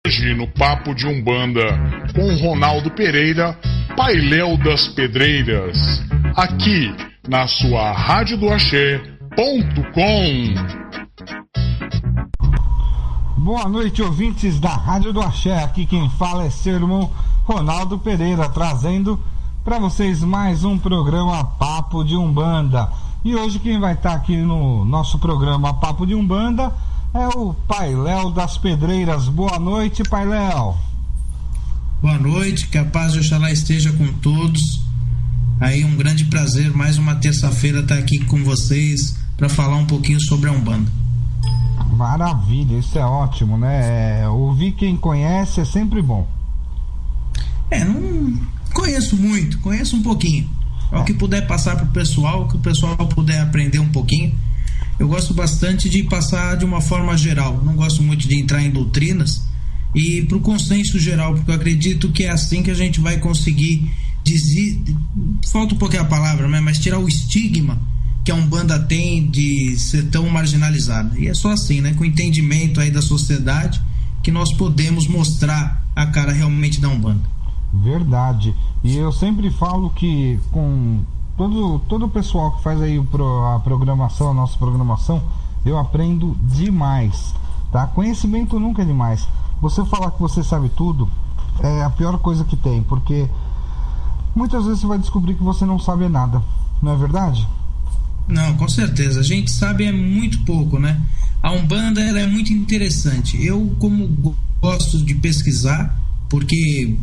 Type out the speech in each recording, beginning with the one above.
Hoje no Papo de Umbanda com Ronaldo Pereira, Pailéu das Pedreiras, aqui na sua RádioDoAxé.com. Boa noite, ouvintes da Rádio do Axé. Aqui quem fala é seu irmão Ronaldo Pereira, trazendo para vocês mais um programa Papo de Umbanda. E hoje quem vai estar aqui no nosso programa Papo de Umbanda é o Pailéu das Pedreiras. Boa noite, Pailéu. Boa noite, que a paz de Oxalá esteja com todos. Aí um grande prazer, mais uma terça-feira estar aqui com vocês para falar um pouquinho sobre a Umbanda. Maravilha, isso é ótimo, né? Ouvir quem conhece é sempre bom. Não conheço muito, conheço um pouquinho. O que puder passar pro pessoal, o que o pessoal puder aprender um pouquinho. Eu gosto bastante de passar de uma forma geral, não gosto muito de entrar em doutrinas, e pro consenso geral, porque eu acredito que é assim que a gente vai conseguir falta um pouquinho a palavra, mas tirar o estigma que a Umbanda tem de ser tão marginalizada. E é só assim, né, com o entendimento aí da sociedade, que nós podemos mostrar a cara realmente da Umbanda. Verdade. E eu sempre falo que com todo o pessoal que faz aí a programação, a nossa programação, eu aprendo demais, tá? Conhecimento nunca é demais. Você falar que você sabe tudo é a pior coisa que tem, porque muitas vezes você vai descobrir que você não sabe nada, não é verdade? Não, com certeza. A gente sabe é muito pouco, né? A Umbanda, ela é muito interessante. Eu, como gosto de pesquisar, porque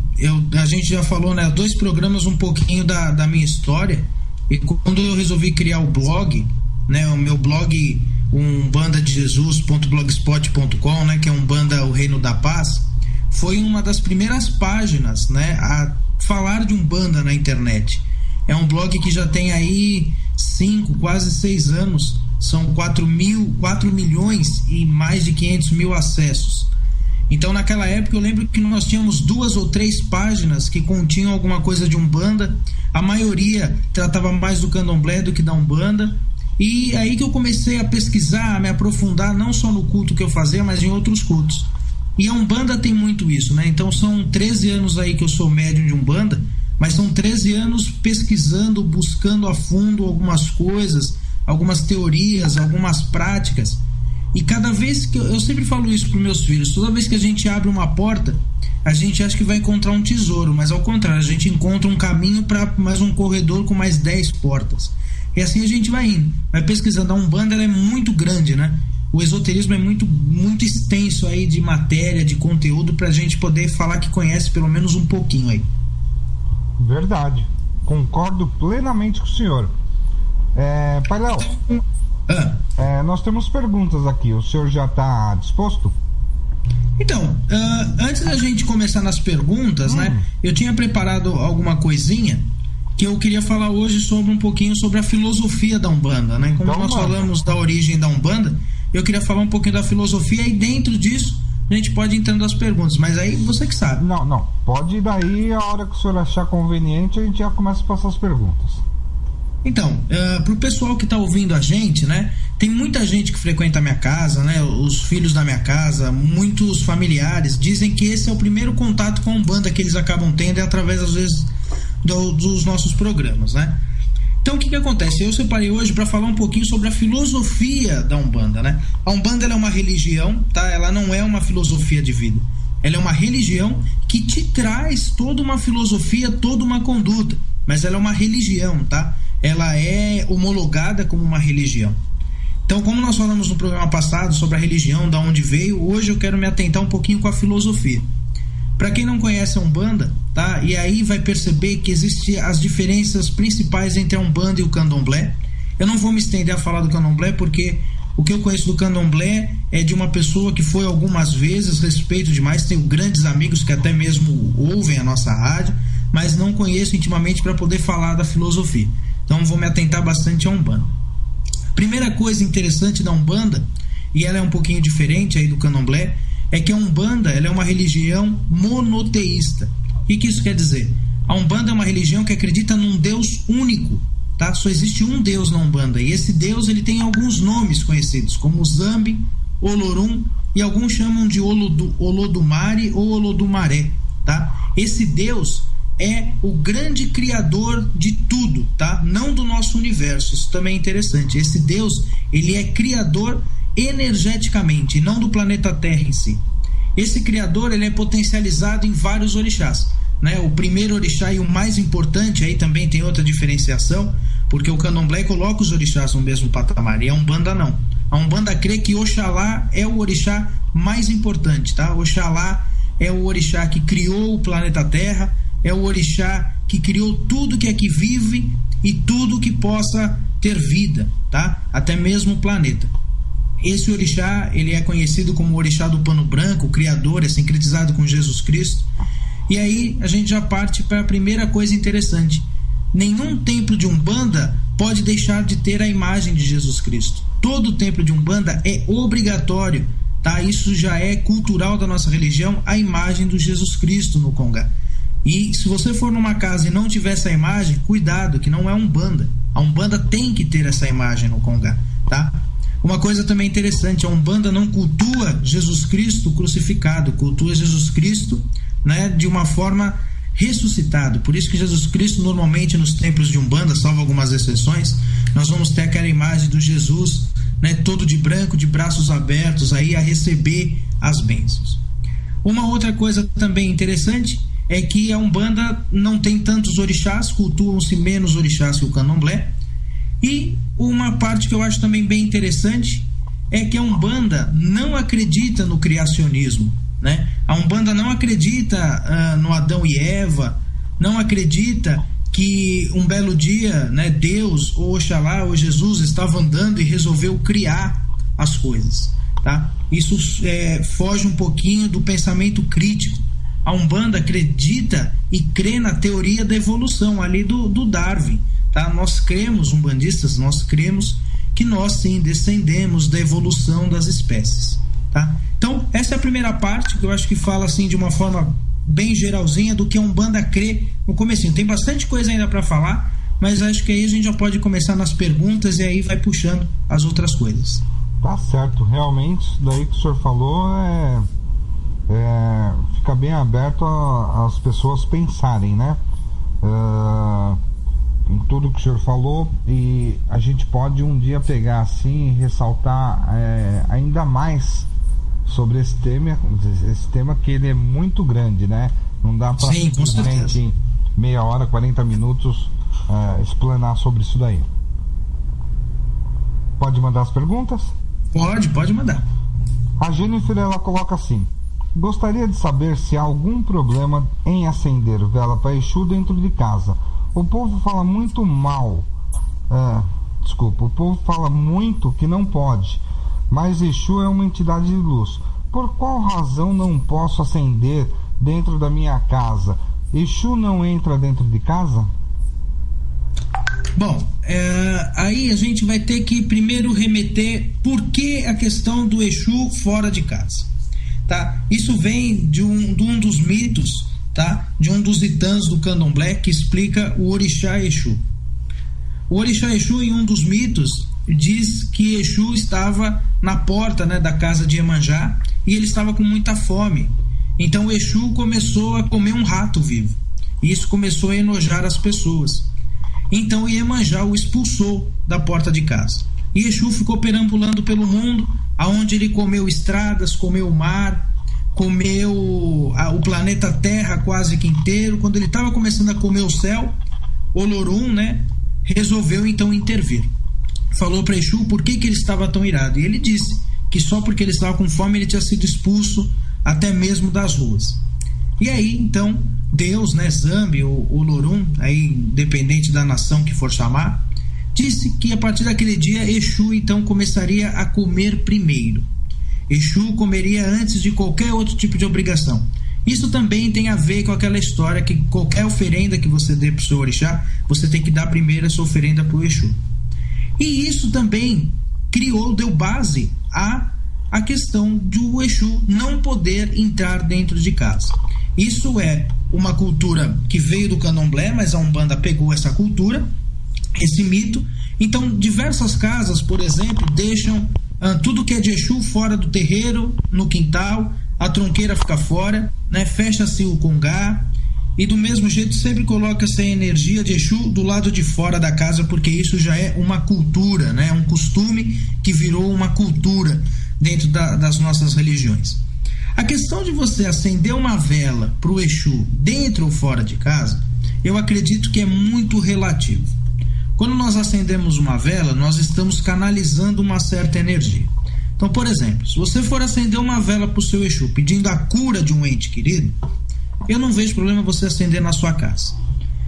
a gente já falou, né, 2 programas um pouquinho da minha história, e quando eu resolvi criar o blog, né, o meu blog umbandadejesus.blogspot.com, né, que é Umbanda, o Reino da Paz, foi uma das primeiras páginas, né, a falar de Umbanda na internet. É um blog que já tem aí 5, quase 6 anos, são 4 milhões e mais de 500 mil acessos. Então naquela época eu lembro que nós tínhamos 2 ou 3 páginas que continham alguma coisa de Umbanda, a maioria tratava mais do Candomblé do que da Umbanda, e aí que eu comecei a pesquisar, a me aprofundar não só no culto que eu fazia, mas em outros cultos. E a Umbanda tem muito isso, né? Então são 13 anos aí que eu sou médium de Umbanda, mas são 13 anos pesquisando, buscando a fundo algumas coisas, algumas teorias, algumas práticas. E cada vez que eu sempre falo isso para os meus filhos, toda vez que a gente abre uma porta, a gente acha que vai encontrar um tesouro, mas ao contrário, a gente encontra um caminho para mais um corredor com mais 10 portas. E assim a gente vai indo, vai pesquisando. A Umbanda, ela é muito grande, né? O esoterismo é muito, muito extenso aí de matéria, de conteúdo, para a gente poder falar que conhece pelo menos um pouquinho aí. Verdade, concordo plenamente com o senhor. Pailéu, nós temos perguntas aqui, o senhor já está disposto? Então, antes da gente começar nas perguntas, né, eu tinha preparado alguma coisinha que eu queria falar hoje sobre um pouquinho sobre a filosofia da Umbanda, né? Como nós falamos da origem da Umbanda, eu queria falar um pouquinho da filosofia, e dentro disso a gente pode ir entrando nas perguntas, mas aí você que sabe. Não, pode ir daí, a hora que o senhor achar conveniente a gente já começa a passar as perguntas. Então, pro pessoal que tá ouvindo a gente, né, tem muita gente que frequenta a minha casa, né, os filhos da minha casa, muitos familiares dizem que esse é o primeiro contato com a Umbanda que eles acabam tendo, através às vezes dos nossos programas, né? Então o que acontece? Eu separei hoje para falar um pouquinho sobre a filosofia da Umbanda, né? A Umbanda, ela é uma religião, tá? Ela não é uma filosofia de vida. Ela é uma religião que te traz toda uma filosofia, toda uma conduta, mas ela é uma religião, tá? Ela é homologada como uma religião. Então, como nós falamos no programa passado sobre a religião, da onde veio, hoje eu quero me atentar um pouquinho com a filosofia. Para quem não conhece a Umbanda, tá? E aí vai perceber que existem as diferenças principais entre a Umbanda e o Candomblé. Eu não vou me estender a falar do Candomblé, porque o que eu conheço do Candomblé é de uma pessoa que foi algumas vezes, respeito demais, tenho grandes amigos que até mesmo ouvem a nossa rádio, mas não conheço intimamente para poder falar da filosofia. Então vou me atentar bastante à Umbanda. Primeira coisa interessante da Umbanda, e ela é um pouquinho diferente aí do Candomblé, é que a Umbanda, ela é uma religião monoteísta. O que isso quer dizer? A Umbanda é uma religião que acredita num Deus único, tá? Só existe um Deus na Umbanda, e esse Deus, ele tem alguns nomes conhecidos, como Zambi, Olorum, e alguns chamam de Olodumare ou Olodumaré, tá? Esse Deus é o grande criador de tudo, tá? Não do nosso universo, isso também é interessante. Esse Deus, ele é criador energeticamente, não do planeta Terra em si. Esse criador, ele é potencializado em vários orixás, né? O primeiro orixá e o mais importante, aí também tem outra diferenciação, porque o candomblé coloca os orixás no mesmo patamar, e a Umbanda não. A Umbanda crê que Oxalá é o orixá mais importante, tá? Oxalá é o orixá que criou o planeta Terra, é o orixá que criou tudo que aqui vive e tudo que possa ter vida, tá? Até mesmo o planeta. Esse orixá, ele é conhecido como o orixá do pano branco, o criador, é sincretizado com Jesus Cristo. E aí a gente já parte para a primeira coisa interessante. Nenhum templo de Umbanda pode deixar de ter a imagem de Jesus Cristo. Todo templo de Umbanda é obrigatório, tá? Isso já é cultural da nossa religião, a imagem do Jesus Cristo no Congá. E se você for numa casa e não tiver essa imagem, cuidado, que não é Umbanda. A Umbanda tem que ter essa imagem no Congá, tá? Uma coisa também interessante, a Umbanda não cultua Jesus Cristo crucificado, cultua Jesus Cristo, né, de uma forma ressuscitado. Por isso que Jesus Cristo, normalmente nos templos de Umbanda, salvo algumas exceções, nós vamos ter aquela imagem do Jesus, né, todo de branco, de braços abertos, aí a receber as bênçãos. Uma outra coisa também interessante é que a Umbanda não tem tantos orixás, cultuam-se menos orixás que o candomblé. E uma parte que eu acho também bem interessante é que a Umbanda não acredita no criacionismo, né? A Umbanda não acredita no Adão e Eva, não acredita que um belo dia, né, Deus ou Oxalá ou Jesus estava andando e resolveu criar as coisas, tá? Isso foge um pouquinho do pensamento crítico. A Umbanda acredita e crê na teoria da evolução ali do Darwin, tá? Nós cremos, umbandistas, nós cremos que nós sim descendemos da evolução das espécies, tá? Então essa é a primeira parte que eu acho que fala assim de uma forma bem geralzinha do que a Umbanda crê no comecinho. Tem bastante coisa ainda para falar, mas acho que aí a gente já pode começar nas perguntas e aí vai puxando as outras coisas. Tá certo, realmente isso daí que o senhor falou fica bem aberto às pessoas pensarem, né? Em tudo que o senhor falou, e a gente pode um dia pegar assim e ressaltar ainda mais sobre esse tema que ele é muito grande, né? Não dá para simplesmente em meia hora, 40 minutos explanar sobre isso daí. Pode mandar as perguntas? Pode mandar. A Jennifer, ela coloca assim: gostaria de saber se há algum problema em acender vela para Exu dentro de casa. O povo fala muito mal. O povo fala muito que não pode, mas Exu é uma entidade de luz. Por qual razão não posso acender dentro da minha casa? Exu não entra dentro de casa? Bom, aí a gente vai ter que primeiro remeter por que a questão do Exu fora de casa, tá? Isso vem de um dos mitos, tá? De um dos itãs do candomblé que explica o orixá Exu. O orixá Exu, em um dos mitos, diz que Exu estava na porta, né, da casa de Iemanjá e ele estava com muita fome. Então o Exu começou a comer um rato vivo e isso começou a enojar as pessoas. Então Iemanjá o expulsou da porta de casa. E Exu ficou perambulando pelo mundo, aonde ele comeu estradas, comeu o mar, comeu o planeta Terra quase que inteiro. Quando ele estava começando a comer o céu, Olorum, né, resolveu então intervir. Falou para Exu por que ele estava tão irado. E ele disse que só porque ele estava com fome ele tinha sido expulso até mesmo das ruas. E aí então Deus, né, Zambi, o Olorum, aí independente da nação que for chamar, disse que a partir daquele dia Exu então começaria a comer primeiro. Exu comeria antes de qualquer outro tipo de obrigação. Isso também tem a ver com aquela história que qualquer oferenda que você dê para o seu orixá, você tem que dar primeiro essa oferenda para o Exu. E isso também deu base à questão do Exu não poder entrar dentro de casa. Isso é uma cultura que veio do candomblé, mas a Umbanda pegou essa cultura, esse mito. Então diversas casas, por exemplo, deixam tudo que é de Exu fora do terreiro, no quintal, a tronqueira fica fora, né? Fecha-se o congá, e do mesmo jeito sempre coloca-se a energia de Exu do lado de fora da casa, porque isso já é uma cultura, né? Um costume que virou uma cultura dentro das nossas religiões. A questão de você acender uma vela para o Exu dentro ou fora de casa, eu acredito que é muito relativo. Quando nós acendemos uma vela, nós estamos canalizando uma certa energia. Então, por exemplo, se você for acender uma vela para o seu Exu pedindo a cura de um ente querido, eu não vejo problema você acender na sua casa.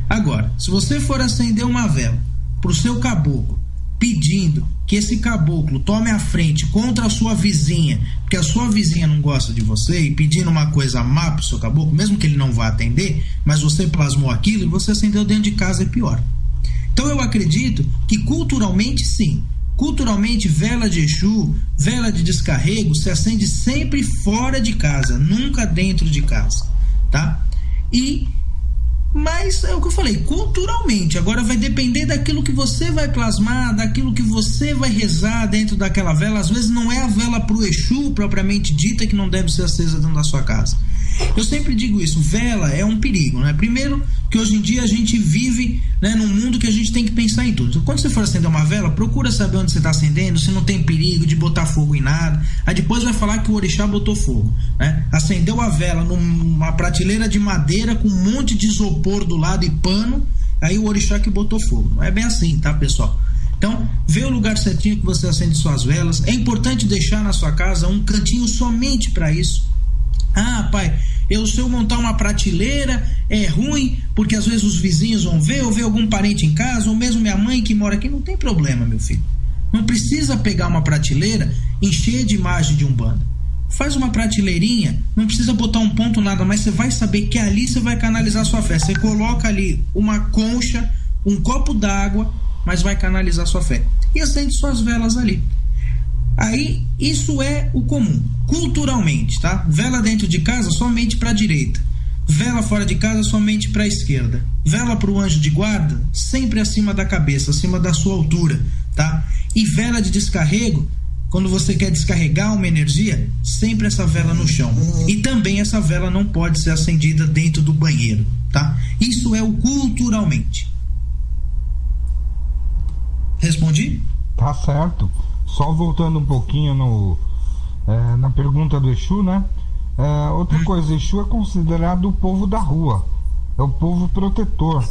Agora, se você for acender uma vela para o seu caboclo, pedindo que esse caboclo tome a frente contra a sua vizinha, porque a sua vizinha não gosta de você, e pedindo uma coisa má para o seu caboclo, mesmo que ele não vá atender, mas você plasmou aquilo e você acendeu dentro de casa, é pior. Então eu acredito que culturalmente sim, culturalmente vela de Exu, vela de descarrego se acende sempre fora de casa, nunca dentro de casa, tá? Mas é o que eu falei, culturalmente, agora vai depender daquilo que você vai plasmar, daquilo que você vai rezar dentro daquela vela. Às vezes não é a vela pro Exu propriamente dita que não deve ser acesa dentro da sua casa. Eu sempre digo isso, vela é um perigo, né? Primeiro que hoje em dia a gente vive, né, num mundo que a gente tem que pensar em tudo. Então, quando você for acender uma vela, procura saber onde você está acendendo, se não tem perigo de botar fogo em nada. Aí depois vai falar que o orixá botou fogo, né? Acendeu a vela numa prateleira de madeira com um monte de isopor do lado e pano, aí o orixá que botou fogo. Não é bem assim, tá, pessoal? Então, vê o lugar certinho que você acende suas velas. É importante deixar na sua casa um cantinho somente para isso. Ah, pai, se eu montar uma prateleira é ruim, porque às vezes os vizinhos vão ver, ou ver algum parente em casa, ou mesmo minha mãe que mora aqui. Não tem problema, meu filho. Não precisa pegar uma prateleira encher de imagem de Umbanda. Faz uma prateleirinha, não precisa botar um ponto, nada, mas você vai saber que ali você vai canalizar sua fé. Você coloca ali uma concha, um copo d'água, mas vai canalizar sua fé. E acende suas velas ali. Aí, isso é o comum, culturalmente, tá? Vela dentro de casa somente para a direita, vela fora de casa somente para a esquerda, vela para o anjo de guarda sempre acima da cabeça, acima da sua altura, tá? E vela de descarrego, quando você quer descarregar uma energia, sempre essa vela no chão. E também essa vela não pode ser acendida dentro do banheiro, tá? Isso é o culturalmente. Respondi? Tá certo. Só voltando um pouquinho na pergunta do Exu, né? Outra coisa, Exu é considerado o povo da rua, é o povo protetor,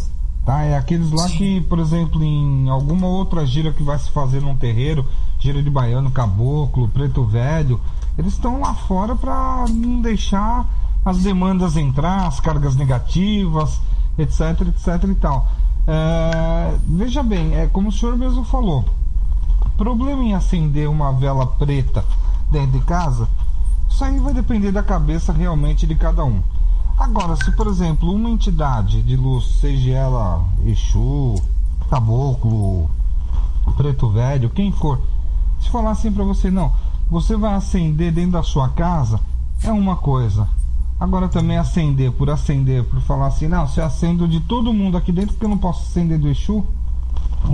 tá? É aqueles lá que, por exemplo, em alguma outra gira que vai se fazer num terreiro, gira de baiano, caboclo, preto velho, eles estão lá fora para não deixar as demandas entrar, as cargas negativas, etc, etc e tal. Veja bem, é como o senhor mesmo falou, problema em acender uma vela preta dentro de casa, isso aí vai depender da cabeça realmente de cada um. Agora, se por exemplo uma entidade de luz, seja ela Exu, caboclo, preto velho, quem for, se falar assim pra você, não, você vai acender dentro da sua casa, é uma coisa. Agora também acender por falar assim, não, se acendo de todo mundo aqui dentro porque eu não posso acender do Exu,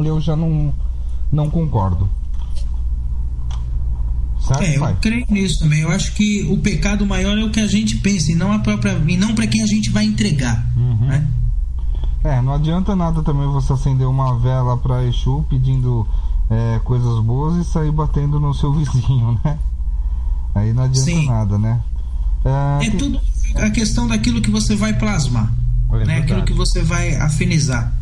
eu já não concordo. Certo, eu creio nisso também. Eu acho que o pecado maior é o que a gente pensa e não para quem a gente vai entregar, né? Não adianta nada também você acender uma vela para Exu pedindo coisas boas e sair batendo no seu vizinho, né? Aí não adianta nada, né? Tudo a questão daquilo que você vai plasmar, né? Aquilo que você vai afinizar.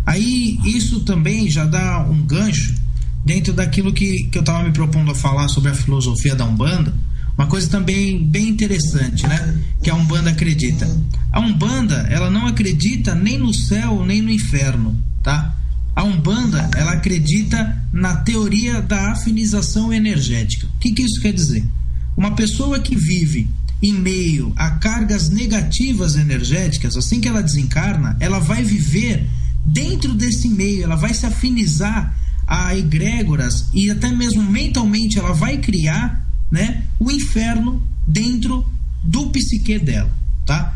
Aí isso também já dá um gancho dentro daquilo que eu estava me propondo a falar sobre a filosofia da Umbanda. Uma coisa também bem interessante, né? Que a Umbanda acredita. A Umbanda, ela não acredita nem no céu nem no inferno, tá? A Umbanda, ela acredita na teoria da afinização energética. O que isso quer dizer? Uma pessoa que vive em meio a cargas negativas energéticas, assim que ela desencarna, ela vai viver dentro desse meio, ela vai se afinizar a egrégoras e até mesmo mentalmente ela vai criar, né, o inferno dentro do psique dela, tá?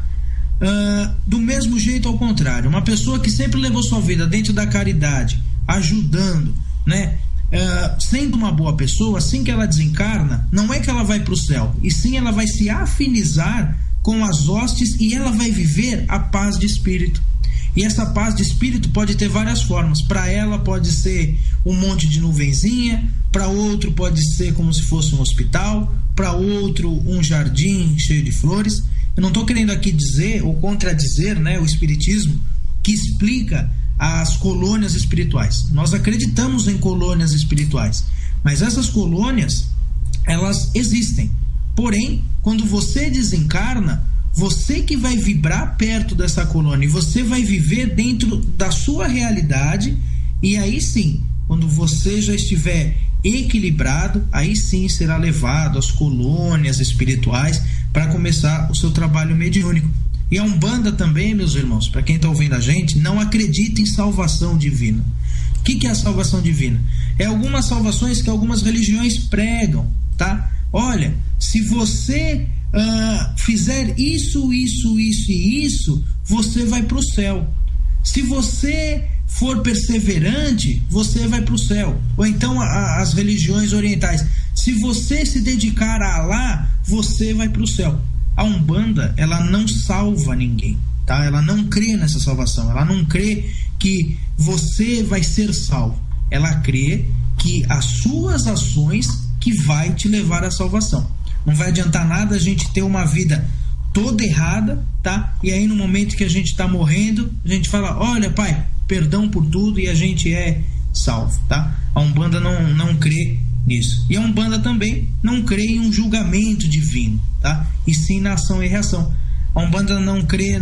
Do mesmo jeito, ao contrário, uma pessoa que sempre levou sua vida dentro da caridade, ajudando, né, sendo uma boa pessoa, assim que ela desencarna, não é que ela vai para o céu, e sim ela vai se afinizar com as hostes e ela vai viver a paz de espírito. E essa paz de espírito pode ter várias formas. Para ela pode ser um monte de nuvenzinha, para outro pode ser como se fosse um hospital, para outro um jardim cheio de flores. Eu não estou querendo aqui dizer ou contradizer, né, o espiritismo que explica as colônias espirituais. Nós acreditamos em colônias espirituais, mas essas colônias, elas existem. Porém, quando você desencarna, você que vai vibrar perto dessa colônia e você vai viver dentro da sua realidade, e aí sim, quando você já estiver equilibrado, aí sim será levado às colônias espirituais para começar o seu trabalho mediúnico. E a Umbanda também, meus irmãos, para quem está ouvindo a gente, não acredita em salvação divina. O que é a salvação divina? É algumas salvações que algumas religiões pregam, tá? Olha, se você fizer isso, isso, isso e isso, você vai para o céu. Se você for perseverante, você vai para o céu. Ou então as religiões orientais, se você se dedicar a Alá, você vai para o céu. A Umbanda, ela não salva ninguém, tá? Ela não crê nessa salvação, ela não crê que você vai ser salvo. Ela crê que as suas ações que vai te levar à salvação. Não vai adiantar nada a gente ter uma vida toda errada, tá? E aí no momento que a gente está morrendo, a gente fala, olha pai, perdão por tudo, e a gente é salvo, tá? A Umbanda não crê nisso. E a Umbanda também não crê em um julgamento divino, tá? E sim na ação e reação. A Umbanda não crê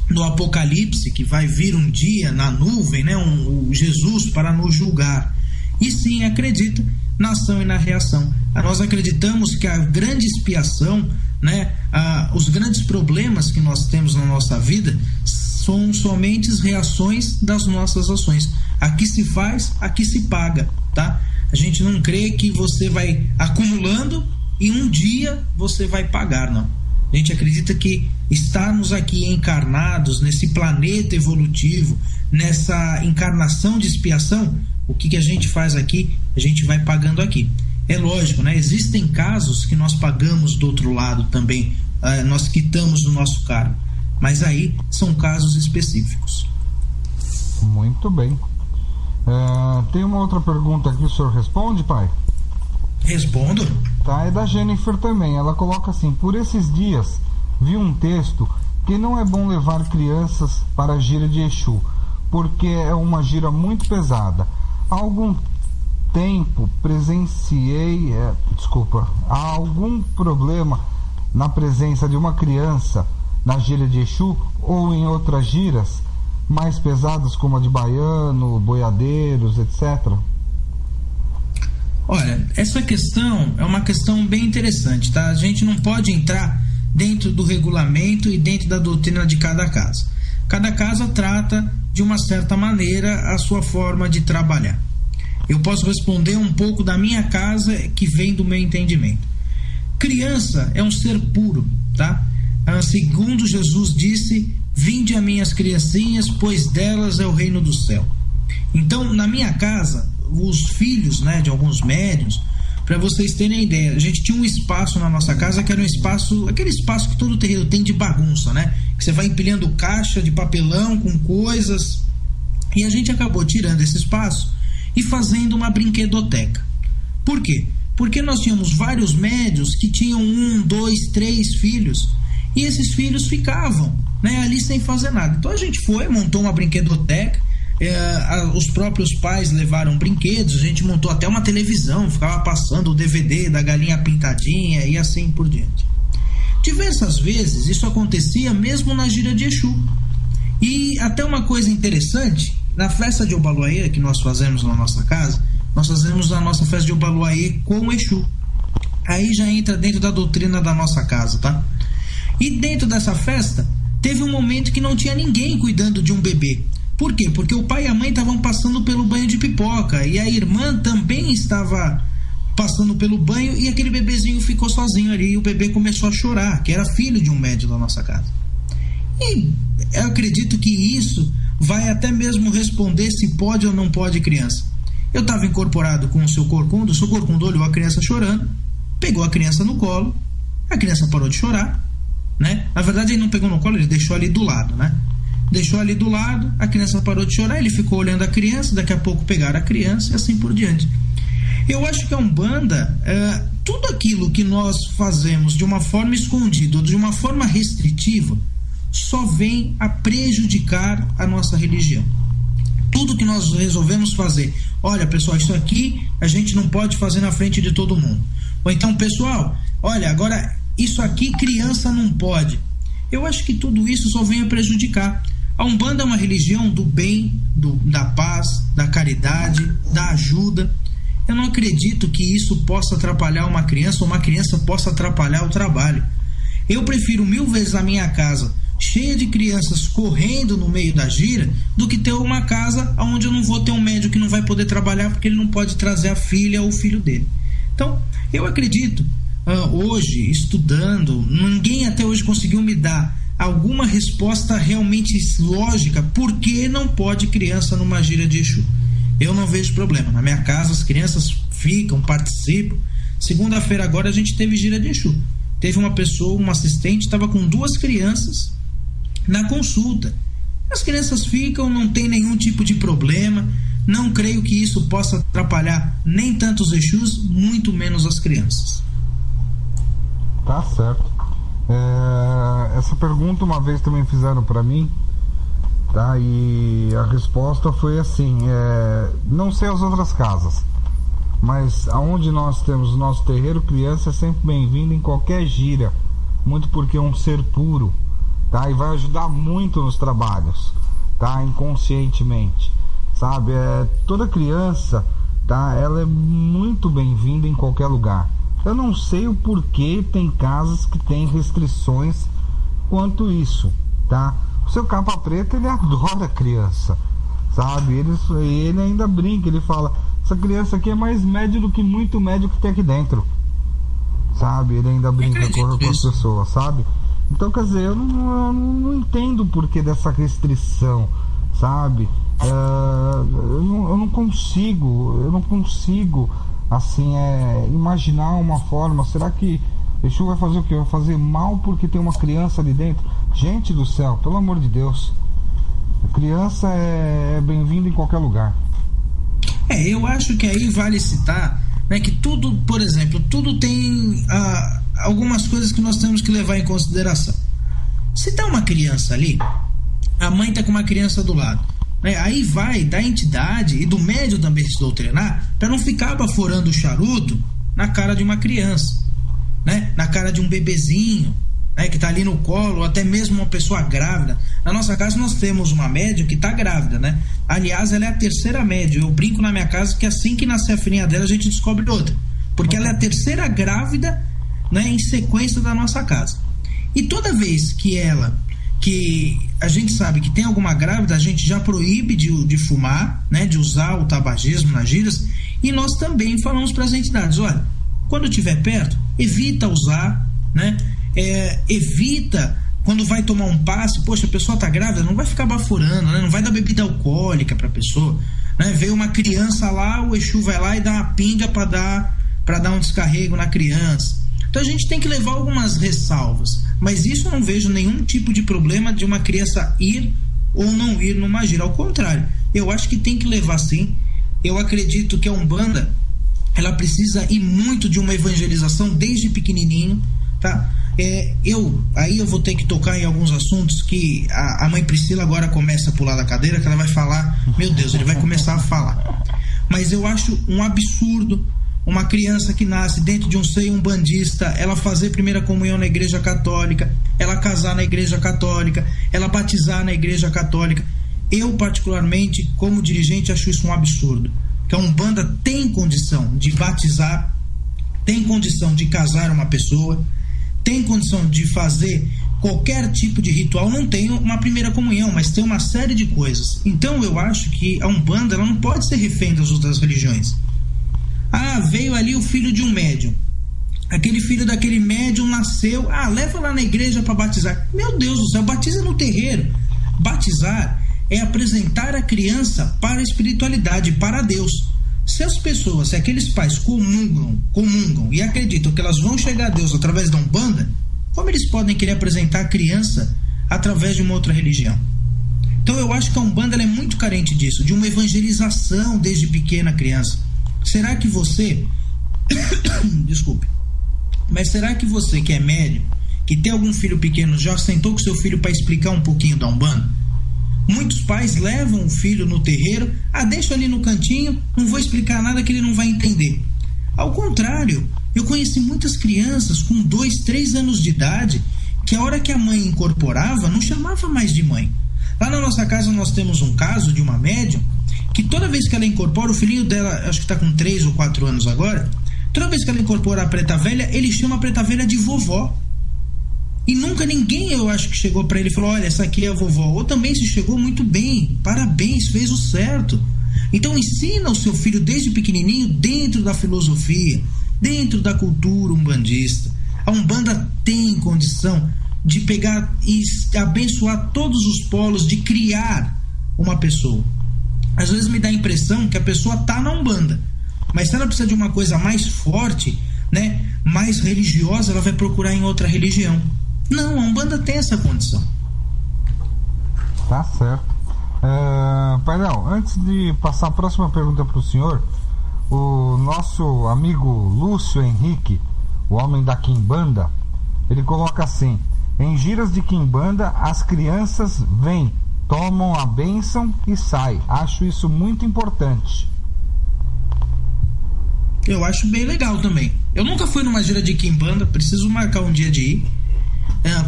no Apocalipse, que vai vir um dia na nuvem, né? O Jesus para nos julgar. E sim acredita na ação e na reação. Nós acreditamos que a grande expiação, né? Os grandes problemas que nós temos na nossa vida são somente as reações das nossas ações. Aqui se faz, aqui se paga, tá? A gente não crê que você vai acumulando e um dia você vai pagar, não. A gente acredita que estarmos aqui encarnados nesse planeta evolutivo, nessa encarnação de expiação, o que a gente faz aqui, a gente vai pagando aqui. É lógico, né? Existem casos que nós pagamos do outro lado também, nós quitamos o nosso karma, mas aí são casos específicos. Muito bem. Tem uma outra pergunta aqui, o senhor responde, pai? Respondo. Tá, é da Jennifer também. Ela coloca assim: por esses dias vi um texto que não é bom levar crianças para a gira de Exu, porque é uma gira muito pesada. Há algum tempo presenciei, há algum problema na presença de uma criança na gira de Exu ou em outras giras mais pesadas como a de Baiano, Boiadeiros, etc? Olha, essa questão é uma questão bem interessante, tá? A gente não pode entrar dentro do regulamento e dentro da doutrina de cada casa. Cada casa trata de uma certa maneira a sua forma de trabalhar. Eu posso responder um pouco da minha casa, que vem do meu entendimento. Criança é um ser puro, tá? Segundo Jesus disse, vinde a minhas criancinhas, pois delas é o reino do céu. Então, na minha casa, os filhos, né, de alguns médiuns, para vocês terem ideia, a gente tinha um espaço na nossa casa que era um espaço, aquele espaço que todo terreiro tem de bagunça, né? Que você vai empilhando caixa de papelão com coisas, e a gente acabou tirando esse espaço e fazendo uma brinquedoteca. Por quê? Porque nós tínhamos vários médiuns que tinham 1, 2, 3 filhos, e esses filhos ficavam, né, ali sem fazer nada. Então a gente montou uma brinquedoteca, os próprios pais levaram brinquedos, a gente montou até uma televisão, ficava passando o DVD da Galinha Pintadinha e assim por diante. Diversas vezes isso acontecia mesmo na gira de Exu. E até uma coisa interessante, na festa de Obaluayê que nós fazemos na nossa casa, nós fazemos a nossa festa de Obaluayê com o Exu. Aí já entra dentro da doutrina da nossa casa, tá? E dentro dessa festa teve um momento que não tinha ninguém cuidando de um bebê. Por quê? Porque o pai e a mãe estavam passando pelo banho de pipoca e a irmã também estava passando pelo banho, e aquele bebezinho ficou sozinho ali, e o bebê começou a chorar, que era filho de um médium da nossa casa. E eu acredito que isso vai até mesmo responder se pode ou não pode criança. Eu estava incorporado com o seu corcunda olhou a criança chorando, pegou a criança no colo, a criança parou de chorar, né? Na verdade ele não pegou no colo, ele deixou ali do lado, né? Deixou ali do lado, a criança parou de chorar, ele ficou olhando a criança, daqui a pouco pegaram a criança e assim por diante. Eu acho que a Umbanda, tudo aquilo que nós fazemos de uma forma escondida ou de uma forma restritiva, só vem a prejudicar a nossa religião. Tudo que nós resolvemos fazer, olha pessoal, isso aqui a gente não pode fazer na frente de todo mundo. Ou então, pessoal, olha, agora isso aqui criança não pode. Eu acho que tudo isso só vem a prejudicar. A Umbanda é uma religião do bem, da paz, da caridade, da ajuda. Eu não acredito que isso possa atrapalhar uma criança ou uma criança possa atrapalhar o trabalho. Eu prefiro 1000 vezes a minha casa cheia de crianças correndo no meio da gira do que ter uma casa onde eu não vou ter um médico que não vai poder trabalhar porque ele não pode trazer a filha ou o filho dele. Então, eu acredito, hoje, estudando, ninguém até hoje conseguiu me dar alguma resposta realmente lógica por que não pode criança numa gira de Exu. Eu não vejo problema. Na minha casa as crianças ficam, participam. Segunda-feira agora a gente teve gira de Exu. Teve uma pessoa, uma assistente, estava com 2 crianças na consulta. As crianças ficam, não tem nenhum tipo de problema. Não creio que isso possa atrapalhar nem tanto os Exus, muito menos as crianças. Tá certo. Essa pergunta uma vez também fizeram para mim, tá? E a resposta foi assim: não sei as outras casas, mas aonde nós temos o nosso terreiro, criança é sempre bem-vinda em qualquer gira, muito porque é um ser puro, tá? E vai ajudar muito nos trabalhos, tá? Inconscientemente, sabe? Toda criança, tá? Ela é muito bem-vinda em qualquer lugar. Eu não sei o porquê tem casas que tem restrições quanto isso, tá? O seu capa preta, ele adora criança, sabe? Ele ainda brinca, ele fala: essa criança aqui é mais médio do que muito médio que tem aqui dentro, sabe? Ele ainda brinca com as pessoas, sabe? Então, quer dizer, eu não entendo o porquê dessa restrição, sabe? Eu não consigo assim, imaginar uma forma. Será que Exu vai fazer o quê? Vai fazer mal porque tem uma criança ali dentro? Gente do céu, pelo amor de Deus, a criança é bem-vinda em qualquer lugar. Eu acho que aí vale citar, né, que tudo, por exemplo, tudo tem algumas coisas que nós temos que levar em consideração. Se tá uma criança ali, a mãe tá com uma criança do lado, né, aí vai da entidade e do médium também se doutrinar para não ficar baforando o charuto na cara de uma criança, né, na cara de um bebezinho, né, que tá ali no colo, ou até mesmo uma pessoa grávida. Na nossa casa nós temos uma médium que tá grávida, né? Aliás, ela é a 3ª médium. Eu brinco na minha casa que assim que nascer a filhinha dela a gente descobre outra, porque ela é a 3ª grávida, né, em sequência da nossa casa. E toda vez que a gente sabe que tem alguma grávida, a gente já proíbe de fumar, né, de usar o tabagismo nas giras. E nós também falamos para as entidades: olha, quando estiver perto, evita usar, né? Evita, quando vai tomar um passe, poxa, a pessoa está grávida, não vai ficar baforando, né? Não vai dar bebida alcoólica para a pessoa, né? Veio uma criança lá, o Exu vai lá e dá uma pinga para dar um descarrego na criança. Então a gente tem que levar algumas ressalvas, mas isso eu não vejo nenhum tipo de problema de uma criança ir ou não ir numa gira. Ao contrário, eu acho que tem que levar sim. Eu acredito que a Umbanda, ela precisa ir muito de uma evangelização desde pequenininho, tá? Eu vou ter que tocar em alguns assuntos que a mãe Priscila agora começa a pular da cadeira, que ela vai falar, meu Deus, ele vai começar a falar. Mas eu acho um absurdo uma criança que nasce dentro de um seio umbandista, ela fazer primeira comunhão na igreja católica, ela casar na igreja católica, ela batizar na igreja católica. Eu, particularmente, como dirigente, acho isso um absurdo. Que a Umbanda tem condição de batizar, tem condição de casar uma pessoa, tem condição de fazer qualquer tipo de ritual. Não tem uma primeira comunhão, mas tem uma série de coisas. Então eu acho que a Umbanda, ela não pode ser refém das outras religiões. Veio ali o filho de um médium, aquele filho daquele médium nasceu, leva lá na igreja para batizar. Meu Deus do céu, batiza no terreiro. Batizar é apresentar a criança para a espiritualidade, para Deus. Se as pessoas, se aqueles pais comungam e acreditam que elas vão chegar a Deus através da Umbanda, como eles podem querer apresentar a criança através de uma outra religião? Então eu acho que a Umbanda ela é muito carente disso, de uma evangelização desde pequena criança. Será que você... Desculpe. Mas será que você que é médium, que tem algum filho pequeno, já sentou com seu filho para explicar um pouquinho da Umbanda? Muitos pais levam o filho no terreiro, deixa ali no cantinho, não vou explicar nada que ele não vai entender. Ao contrário, eu conheci muitas crianças com 2, 3 anos de idade, que a hora que a mãe incorporava, não chamava mais de mãe. Lá na nossa casa nós temos um caso de uma médium, que toda vez que ela incorpora, o filhinho dela, acho que está com 3 ou 4 anos agora, toda vez que ela incorpora a preta velha, ele chama a preta velha de vovó. E nunca ninguém, eu acho, que chegou para ele e falou: olha, essa aqui é a vovó. Ou também se chegou muito bem, parabéns, fez o certo. Então ensina o seu filho desde pequenininho dentro da filosofia, dentro da cultura umbandista. A Umbanda tem condição de pegar e abençoar todos os polos, de criar uma pessoa. Às vezes me dá a impressão que a pessoa tá na Umbanda, mas se ela precisa de uma coisa mais forte, né, mais religiosa, ela vai procurar em outra religião. Não, a Umbanda tem essa condição. Tá certo. Pai Léo, antes de passar a próxima pergunta para o senhor, o nosso amigo Lúcio Henrique, o homem da Quimbanda, ele coloca assim: em giras de Quimbanda, as crianças vêm, tomam a bênção e saem. Acho isso muito importante. Eu acho bem legal também. Eu nunca fui numa gira de Quimbanda, preciso marcar um dia de ir.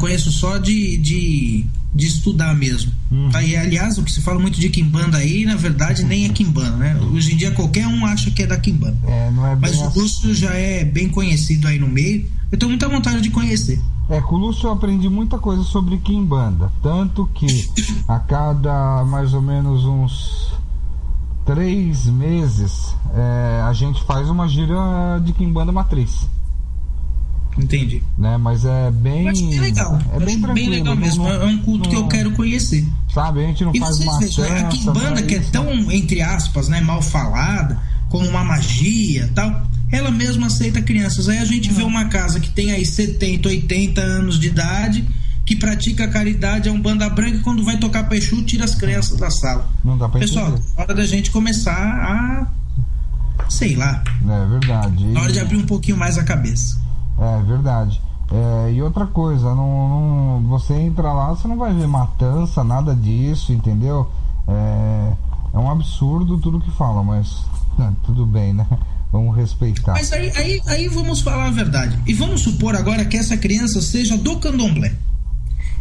Conheço só de estudar mesmo. Aí, aliás, o que se fala muito de Quimbanda aí, na verdade, nem é Quimbanda, né? Hoje em dia qualquer um acha que é da Quimbanda. Não é bem. Mas o Lúcio já é bem conhecido aí no meio. Eu tenho muita vontade de conhecer. Com o Lúcio eu aprendi muita coisa sobre Quimbanda. Tanto que a cada mais ou menos uns 3 meses a gente faz uma gira de Quimbanda Matriz. Entendi. Né? Mas é bem... Eu acho bem legal. É bem tranquilo. Bem legal mesmo. É um culto que eu quero conhecer. Sabe, a gente não faz uma vejam, a Quimbanda, que é tão, entre aspas, né, mal falada, como uma magia tal, ela mesma aceita crianças. Aí a gente vê uma casa que tem aí 70, 80 anos de idade, que pratica a caridade, é um Umbanda branca, e quando vai tocar pra Exu, tira as crianças da sala. Não dá pra Pessoal, entender. hora da gente começar a... sei lá. É verdade. Na hora de abrir um pouquinho mais a cabeça. É verdade. E outra coisa, você entra lá, você não vai ver matança, nada disso, entendeu? É um absurdo tudo que fala, mas tudo bem, né? Vamos respeitar. Mas aí vamos falar a verdade. E vamos supor agora que essa criança seja do candomblé.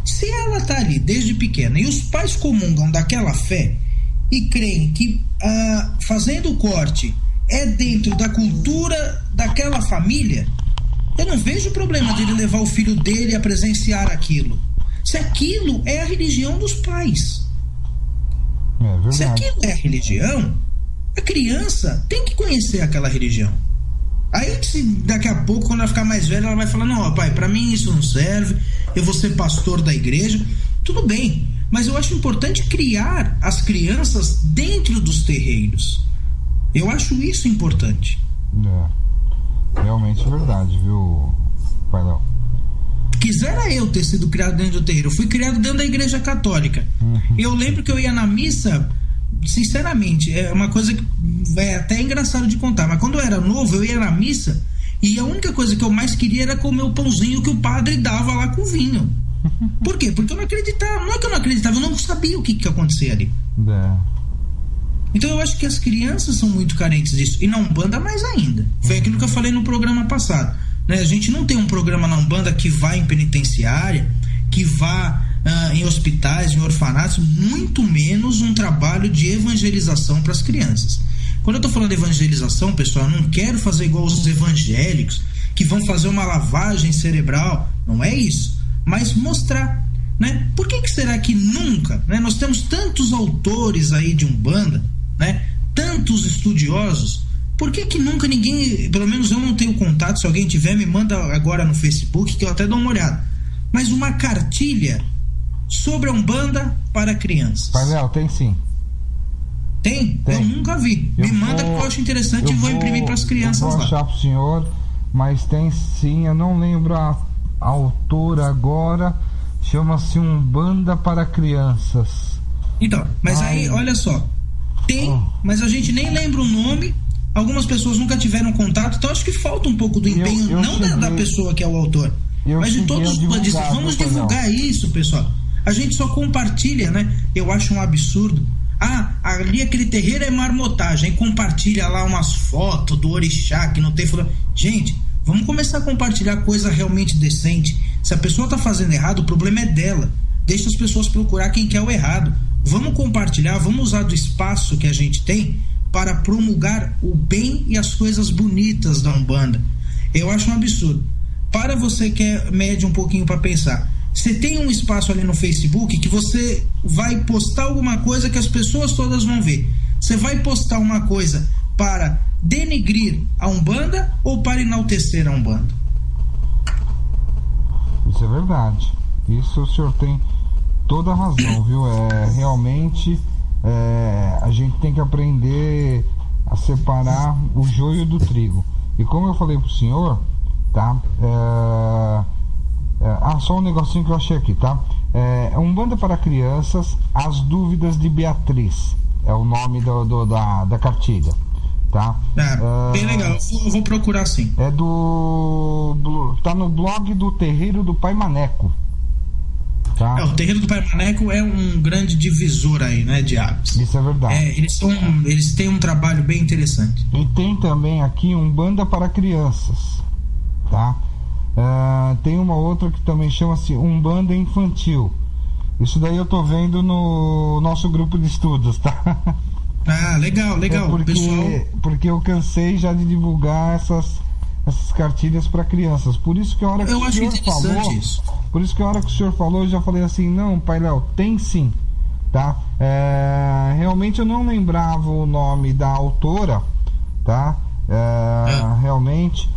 Se ela tá ali desde pequena e os pais comungam daquela fé e creem que fazendo o corte é dentro da cultura daquela família, eu não vejo problema dele levar o filho dele a presenciar aquilo. Se aquilo é a religião dos pais. É verdade. Se aquilo é a religião, a criança tem que conhecer aquela religião. Aí, se daqui a pouco, quando ela ficar mais velha, ela vai falar: não, pai, pra mim isso não serve, eu vou ser pastor da igreja. Tudo bem, mas eu acho importante criar as crianças dentro dos terreiros. Eu acho isso importante. Realmente é verdade, viu, pai Léo? Quisera eu ter sido criado dentro do terreiro. Eu fui criado dentro da igreja católica. Eu lembro que eu ia na missa, sinceramente, é uma coisa que é até engraçado de contar, mas quando eu era novo, eu ia na missa e a única coisa que eu mais queria era comer o pãozinho que o padre dava lá com vinho. Por quê? Porque eu não acreditava. Não é que eu não acreditava, eu não sabia o que acontecia ali. Então eu acho que as crianças são muito carentes disso. E na Umbanda mais ainda. Foi aquilo que eu falei no programa passado, né? A gente não tem um programa na Umbanda que vá em penitenciária, que vá em hospitais, em orfanatos, muito menos um trabalho de evangelização para as crianças. Quando eu estou falando de evangelização, pessoal, eu não quero fazer igual os evangélicos que vão fazer uma lavagem cerebral. Não é isso. Mas mostrar, né? Por que será que nunca, né? Nós temos tantos autores aí de Umbanda, né? Tantos estudiosos. Por que nunca ninguém, pelo menos eu não tenho contato, se alguém tiver, me manda agora no Facebook que eu até dou uma olhada. Mas uma cartilha sobre a Umbanda para crianças. Pai Léo, tem sim. Tem? Eu nunca vi. Me manda que eu acho interessante e vou imprimir para as crianças lá. Eu vou achar pro senhor, mas tem sim, eu não lembro a autora agora, chama-se Umbanda para Crianças. Então, mas aí, olha só, tem, mas a gente nem lembra o nome, algumas pessoas nunca tiveram contato, então acho que falta um pouco do empenho, da pessoa que é o autor, mas de todos os bandistas. Vamos divulgar isso, pessoal. A gente só compartilha, né? Eu acho um absurdo. Ali aquele terreiro é marmotagem, compartilha lá umas fotos do orixá que não tem... Gente, vamos começar a compartilhar coisa realmente decente. Se a pessoa tá fazendo errado, o problema é dela. Deixa as pessoas procurar quem quer o errado. Vamos compartilhar, vamos usar do espaço que a gente tem para promulgar o bem e as coisas bonitas da Umbanda. Eu acho um absurdo. Para você que mede um pouquinho para pensar, você tem um espaço ali no Facebook que você vai postar alguma coisa que as pessoas todas vão ver. Você vai postar uma coisa para denegrir a Umbanda ou para enaltecer a Umbanda? Isso é verdade. Isso o senhor tem toda a razão, viu? Realmente a gente tem que aprender a separar o joio do trigo. E como eu falei pro senhor, tá? Só um negocinho que eu achei aqui, tá? Umbanda para Crianças, As Dúvidas de Beatriz é o nome da cartilha, tá? Bem legal, eu vou procurar sim. Tá no blog do Terreiro do Pai Maneco, tá? O Terreiro do Pai Maneco é um grande divisor aí, né, de aves. Isso é verdade. Eles têm um trabalho bem interessante. E tem também aqui Umbanda para Crianças, tá? Tem uma outra que também chama-se Umbanda Infantil. Isso daí eu tô vendo no nosso grupo de estudos, tá? Legal. Porque eu cansei já de divulgar essas cartilhas para crianças. Por isso que a hora que o senhor falou, por isso que a hora que o senhor falou, eu já falei assim, não, Pai Léo, tem sim, tá? Realmente eu não lembrava o nome da autora, tá? Realmente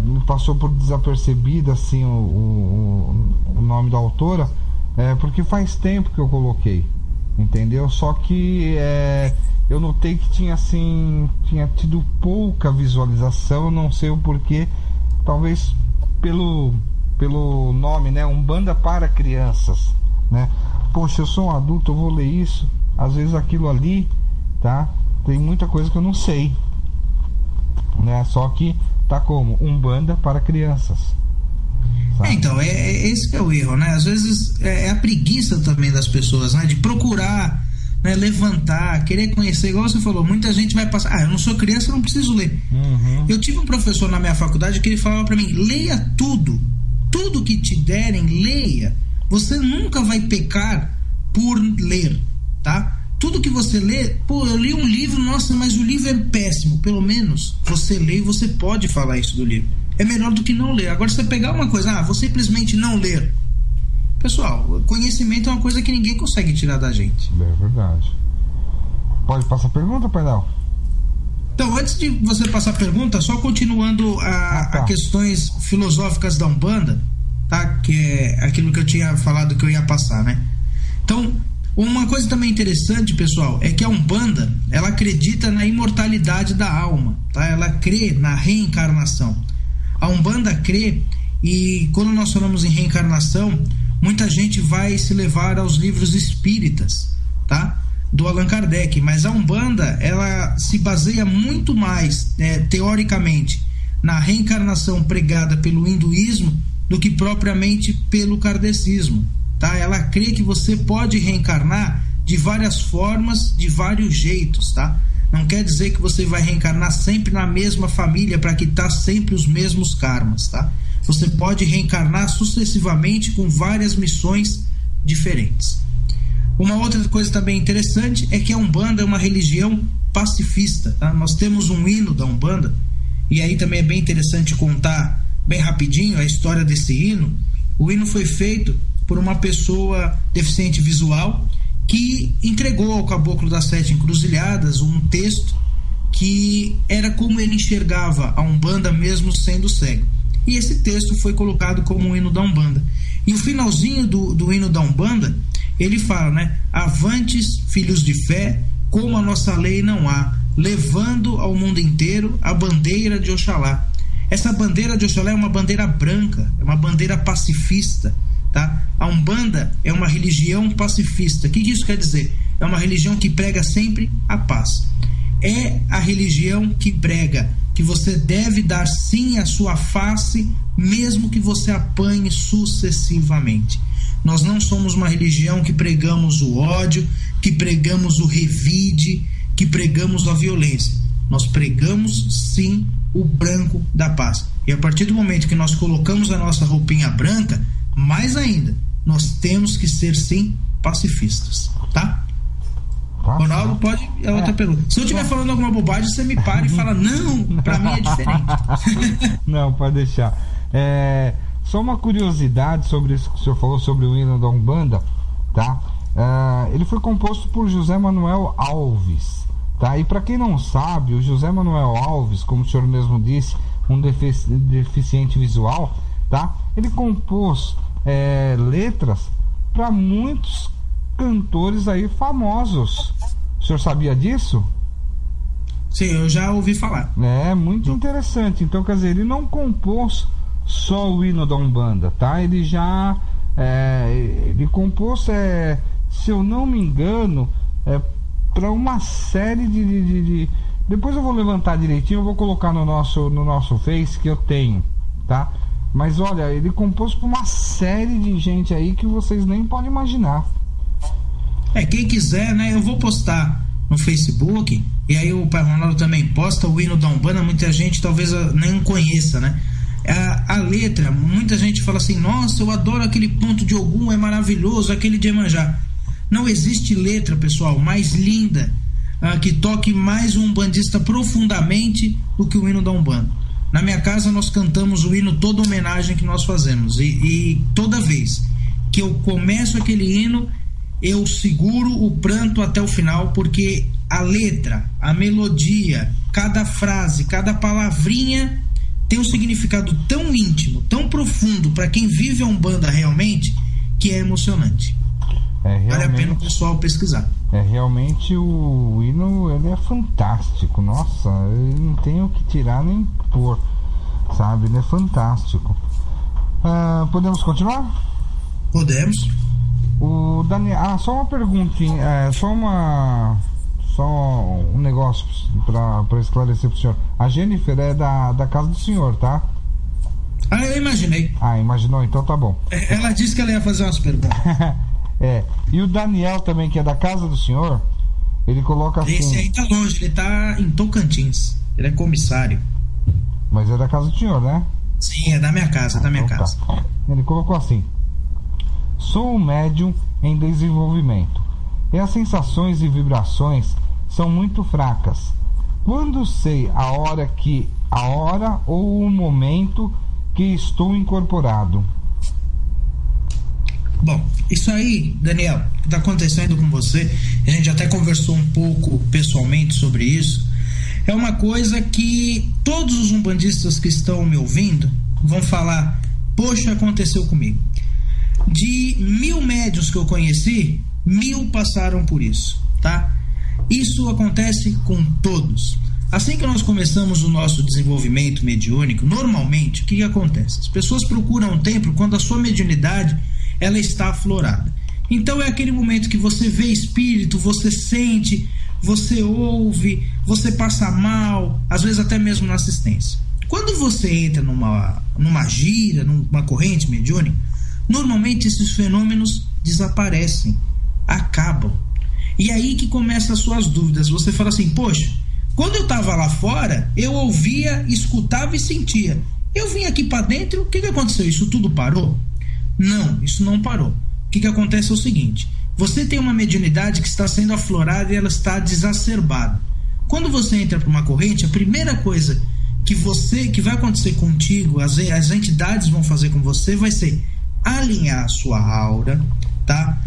me passou por desapercebido assim o nome da autora, porque faz tempo que eu coloquei, entendeu? Só que eu notei que tinha tido pouca visualização, não sei o porquê, talvez pelo nome, né? Umbanda para Crianças, né? Poxa, eu sou um adulto, eu vou ler isso, às vezes aquilo ali, tá? Tem muita coisa que eu não sei, né? Só que tá como Umbanda para Crianças. Então, esse que é o erro, né? Às vezes é a preguiça também das pessoas, né? De procurar, né? Levantar, querer conhecer, igual você falou, muita gente vai passar, eu não sou criança, eu não preciso ler. Eu tive um professor na minha faculdade que ele falava para mim, leia tudo que te derem, leia. Você nunca vai pecar por ler, tá? Tudo que você lê, eu li um livro, nossa, mas o livro é péssimo. Pelo menos você lê e você pode falar isso do livro. É melhor do que não ler. Agora, você pegar uma coisa, vou simplesmente não ler. Pessoal, conhecimento é uma coisa que ninguém consegue tirar da gente. É verdade. Pode passar a pergunta, Pai Léo? Então, antes de você passar a pergunta, só continuando a questões filosóficas da Umbanda, tá? Que é aquilo que eu tinha falado que eu ia passar, né? Então, uma coisa também interessante, pessoal, é que a Umbanda, ela acredita na imortalidade da alma, tá? Ela crê na reencarnação. A Umbanda crê, e quando nós falamos em reencarnação, muita gente vai se levar aos livros espíritas, tá? Do Allan Kardec, mas a Umbanda, ela se baseia muito mais, teoricamente, na reencarnação pregada pelo hinduísmo do que propriamente pelo kardecismo, tá? Ela crê que você pode reencarnar de várias formas, de vários jeitos, tá? Não quer dizer que você vai reencarnar sempre na mesma família para quitar sempre os mesmos karmas, tá? Você pode reencarnar sucessivamente com várias missões diferentes. Uma outra coisa também interessante é que a Umbanda é uma religião pacifista, tá? Nós temos um hino da Umbanda, e aí também é bem interessante contar bem rapidinho a história desse hino. O hino foi feito por uma pessoa deficiente visual que entregou ao Caboclo das Sete Encruzilhadas um texto que era como ele enxergava a Umbanda mesmo sendo cego. E esse texto foi colocado como o hino da Umbanda. E o finalzinho do hino da Umbanda, ele fala, né? Avantes, filhos de fé, como a nossa lei não há, levando ao mundo inteiro a bandeira de Oxalá. Essa bandeira de Oxalá é uma bandeira branca, é uma bandeira pacifista, tá? A Umbanda é uma religião pacifista. O que isso quer dizer? É uma religião que prega sempre a paz. É a religião que prega que você deve dar sim a sua face, mesmo que você apanhe sucessivamente. Nós não somos uma religião que pregamos o ódio, que pregamos o revide, que pregamos a violência. Nós pregamos sim o branco da paz. E a partir do momento que nós colocamos a nossa roupinha branca, mais ainda, nós temos que ser sim pacifistas, tá? Ronaldo, pode é outra pergunta. Se eu estiver falando alguma bobagem, você me para e fala, não, pra mim é diferente. Não, pode deixar. Só uma curiosidade sobre isso que o senhor falou sobre o hino da Umbanda, tá? Ele foi composto por José Manuel Alves, tá? E para quem não sabe, o José Manuel Alves, como o senhor mesmo disse, um deficiente visual, tá? Ele compôs letras para muitos cantores aí famosos. O senhor sabia disso? Sim, eu já ouvi falar. É muito interessante. Então, quer dizer, ele não compôs só o hino da Umbanda, tá? Ele já ele compôs, se eu não me engano, para uma série de depois eu vou levantar direitinho, eu vou colocar no nosso Face que eu tenho, tá? Mas olha, ele compôs para uma série de gente aí que vocês nem podem imaginar. Quem quiser, né? Eu vou postar no Facebook, e aí o Pai Ronaldo também posta o hino da Umbanda. Muita gente talvez nem conheça, né? A letra, muita gente fala assim, nossa, eu adoro aquele ponto de Ogum, é maravilhoso, aquele de Iemanjá. Não existe letra, pessoal, mais linda, que toque mais um umbandista profundamente do que o hino da Umbanda. Na minha casa nós cantamos o hino, toda homenagem que nós fazemos, e toda vez que eu começo aquele hino, eu seguro o pranto até o final, porque a letra, a melodia, cada frase, cada palavrinha tem um significado tão íntimo, tão profundo para quem vive a Umbanda realmente, que é emocionante. Vale a pena o pessoal pesquisar. Realmente o hino, ele é fantástico. Nossa, eu não tenho o que tirar nem pôr, sabe? Ele é fantástico. Podemos continuar? Podemos. O Daniel, só uma perguntinha, só um negócio para esclarecer pro senhor. A Jennifer é da casa do senhor, tá? Eu imaginei. Imaginou? Então tá bom. Ela disse que ela ia fazer umas perguntas. E o Daniel também, que é da casa do senhor, ele coloca assim... Esse aí tá longe, ele tá em Tocantins. Ele é comissário. Mas é da casa do senhor, né? Sim, é da minha casa, casa. Tá. Ele colocou assim: sou um médium em desenvolvimento e as sensações e vibrações são muito fracas. Quando sei a hora ou o momento que estou incorporado? Bom, isso aí, Daniel, que está acontecendo com você, a gente até conversou um pouco pessoalmente sobre isso, é uma coisa que todos os umbandistas que estão me ouvindo vão falar, poxa, aconteceu comigo. De 1000 médiuns que eu conheci, 1000 passaram por isso, tá? Isso acontece com todos. Assim que nós começamos o nosso desenvolvimento mediúnico, normalmente, o que acontece? As pessoas procuram um tempo quando a sua mediunidade ela está aflorada. Então é aquele momento que você vê espírito, você sente, você ouve, você passa mal, às vezes até mesmo na assistência. Quando você entra numa gira, numa corrente mediúnica, normalmente esses fenômenos desaparecem, acabam. E aí que começam as suas dúvidas. Você fala assim, poxa, quando eu estava lá fora, eu ouvia, escutava e sentia. Eu vim aqui para dentro, o que aconteceu? Isso tudo parou? Não, isso não parou. O que acontece é o seguinte: você tem uma mediunidade que está sendo aflorada e ela está exacerbada. Quando você entra para uma corrente, a primeira coisa que vai acontecer contigo, as entidades vão fazer com você, vai ser alinhar a sua aura, tá?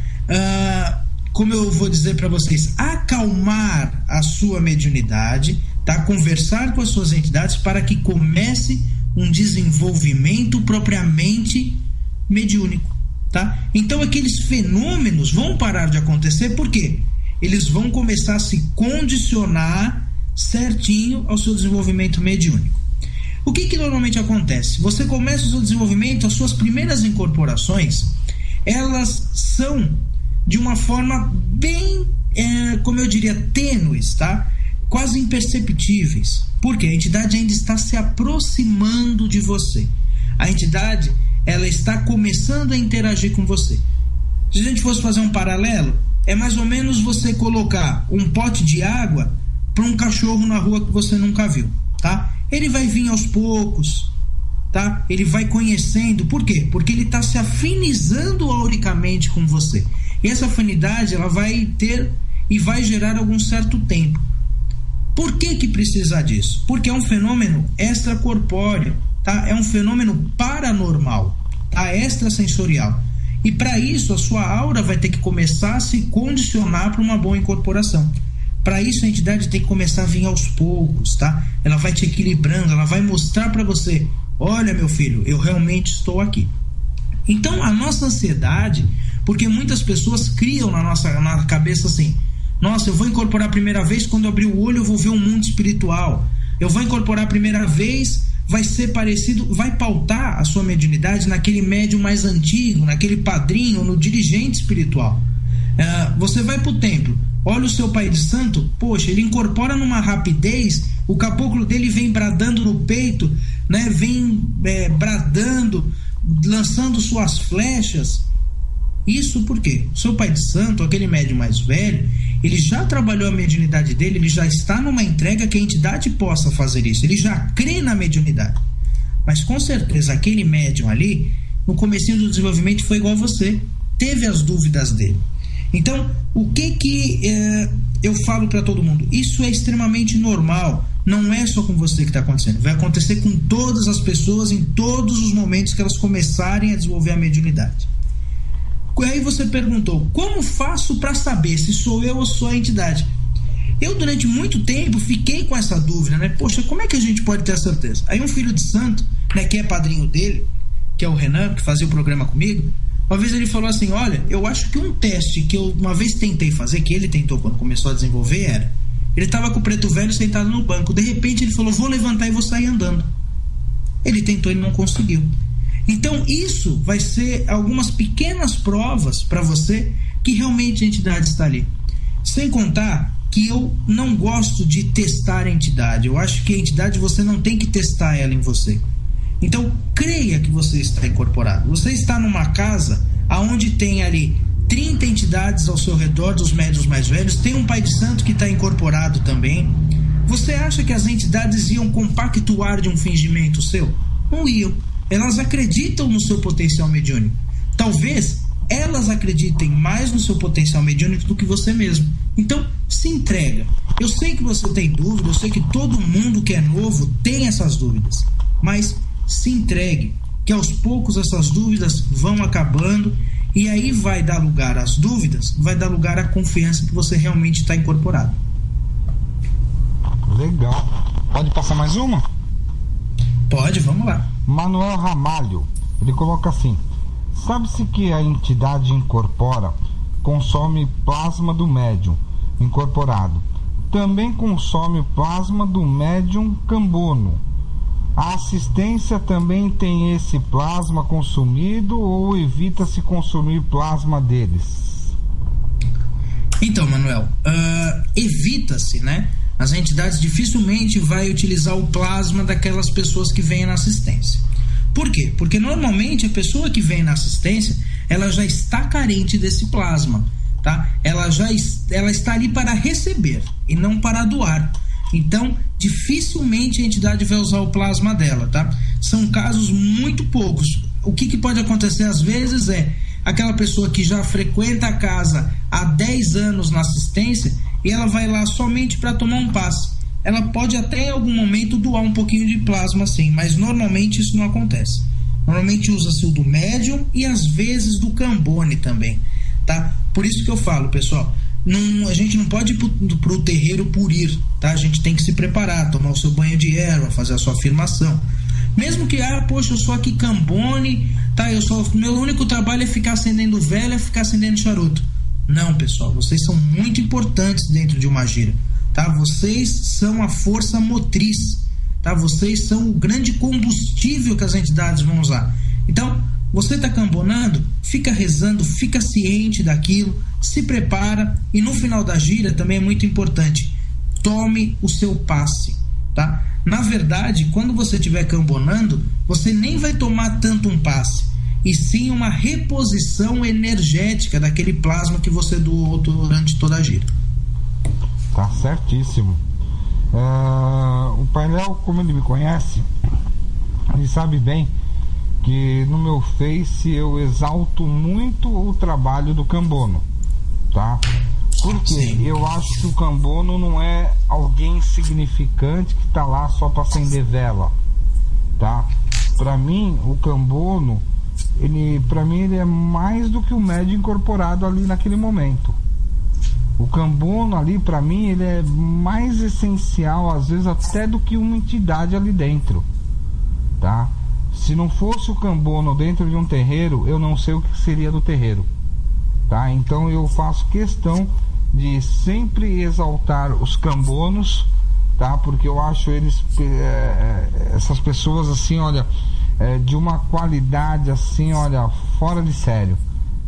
Como eu vou dizer para vocês, acalmar a sua mediunidade, tá? Conversar com as suas entidades para que comece um desenvolvimento propriamente mediúnico, tá? Então aqueles fenômenos vão parar de acontecer, porque eles vão começar a se condicionar certinho ao seu desenvolvimento mediúnico. O que normalmente acontece? Você começa o seu desenvolvimento, as suas primeiras incorporações, elas são de uma forma bem, como eu diria, tênues, tá? Quase imperceptíveis. Porque a entidade ainda está se aproximando de você. A entidade, ela está começando a interagir com você. Se a gente fosse fazer um paralelo, é mais ou menos você colocar um pote de água para um cachorro na rua que você nunca viu, tá? Ele vai vir aos poucos, tá? Ele vai conhecendo. Por quê? Porque ele está se afinizando auricamente com você. E essa afinidade, ela vai ter e vai gerar algum certo tempo. Por que precisa disso? Porque é um fenômeno extracorpóreo, tá? É um fenômeno paranormal, tá? Extrasensorial. E para isso a sua aura vai ter que começar a se condicionar para uma boa incorporação. Para isso a entidade tem que começar a vir aos poucos, tá? Ela vai te equilibrando, ela vai mostrar para você: olha, meu filho, eu realmente estou aqui. Então a nossa ansiedade, porque muitas pessoas criam na cabeça assim: nossa, eu vou incorporar a primeira vez, quando eu abrir o olho eu vou ver um mundo espiritual. Eu vou incorporar a primeira vez, vai ser parecido, vai pautar a sua mediunidade naquele médium mais antigo, naquele padrinho, no dirigente espiritual. Você vai para o templo, olha o seu pai de santo, poxa, ele incorpora numa rapidez, o caboclo dele vem bradando no peito, né? Vem bradando, lançando suas flechas. Isso por quê? O seu pai de santo, aquele médium mais velho, ele já trabalhou a mediunidade dele, ele já está numa entrega que a entidade possa fazer isso, ele já crê na mediunidade. Mas com certeza aquele médium ali, no comecinho do desenvolvimento, foi igual a você, teve as dúvidas dele. Então, o que eu falo para todo mundo? Isso é extremamente normal, não é só com você que está acontecendo, vai acontecer com todas as pessoas em todos os momentos que elas começarem a desenvolver a mediunidade. Aí você perguntou: como faço para saber se sou eu ou sou a entidade? Eu durante muito tempo fiquei com essa dúvida, né? Poxa, como é que a gente pode ter a certeza? Aí um filho de santo, né, que é padrinho dele, que é o Renan, que fazia o programa comigo, uma vez ele falou assim: olha, eu acho que um teste que eu uma vez tentei fazer, que ele tentou quando começou a desenvolver, era: ele estava com o preto velho sentado no banco, de repente ele falou: vou levantar e vou sair andando. Ele tentou e não conseguiu. Então isso vai ser algumas pequenas provas para você que realmente a entidade está ali. Sem contar que eu não gosto de testar a entidade. Eu acho que a entidade você não tem que testar ela em você. Então creia que você está incorporado. Você está numa casa onde tem ali 30 entidades ao seu redor, dos médiuns mais velhos, tem um pai de santo que está incorporado também. Você acha que as entidades iam compactuar de um fingimento seu? Não iam. Elas acreditam no seu potencial mediúnico. Talvez elas acreditem mais no seu potencial mediúnico do que você mesmo. Então, se entrega. Eu sei que você tem dúvida, eu sei que todo mundo que é novo tem essas dúvidas. Mas se entregue, que aos poucos essas dúvidas vão acabando e aí vai dar lugar às dúvidas, vai dar lugar à confiança que você realmente está incorporado. Legal. Pode passar mais uma? Pode, vamos lá. Manuel Ramalho, ele coloca assim: sabe-se que a entidade incorpora, consome plasma do médium incorporado, também consome o plasma do médium cambono. A assistência também tem esse plasma consumido ou evita-se consumir plasma deles? Então, Manuel, evita-se, né? As entidades dificilmente vai utilizar o plasma daquelas pessoas que vêm na assistência. Por quê? Porque normalmente a pessoa que vem na assistência, ela já está carente desse plasma, tá? Ela está ali para receber e não para doar. Então, dificilmente a entidade vai usar o plasma dela, tá? São casos muito poucos. O que pode acontecer às vezes é aquela pessoa que já frequenta a casa há 10 anos na assistência e ela vai lá somente para tomar um passe. Ela pode até em algum momento doar um pouquinho de plasma, sim, mas normalmente isso não acontece. Normalmente usa-se o do médium e às vezes do cambone também, tá? Por isso que eu falo, pessoal, a gente não pode ir pro terreiro por ir, tá? A gente tem que se preparar, tomar o seu banho de erva, fazer a sua afirmação. Mesmo que, poxa, eu sou aqui cambone, tá? Meu único trabalho é ficar acendendo vela, é ficar acendendo charuto. Não, pessoal, vocês são muito importantes dentro de uma gira, tá? Vocês são a força motriz, tá? Vocês são o grande combustível que as entidades vão usar. Então, você está cambonando, fica rezando, fica ciente daquilo, se prepara, e no final da gira também é muito importante, tome o seu passe, tá? Na verdade, quando você estiver cambonando, você nem vai tomar tanto um passe, e sim uma reposição energética daquele plasma que você doou durante toda a gira. Tá certíssimo. O painel, como ele me conhece, ele sabe bem que no meu Face eu exalto muito o trabalho do cambono, tá? Porque eu acho que o cambono não é alguém insignificante que tá lá só para acender vela, tá? Para mim, o cambono, ele é mais do que o médium incorporado ali naquele momento. O cambono ali, para mim, ele é mais essencial, às vezes até do que uma entidade ali dentro, tá? Se não fosse o cambono dentro de um terreiro, eu não sei o que seria do terreiro, tá? Então eu faço questão de sempre exaltar os cambonos, tá? Porque eu acho eles, essas pessoas assim, olha, de uma qualidade assim, olha, fora de sério.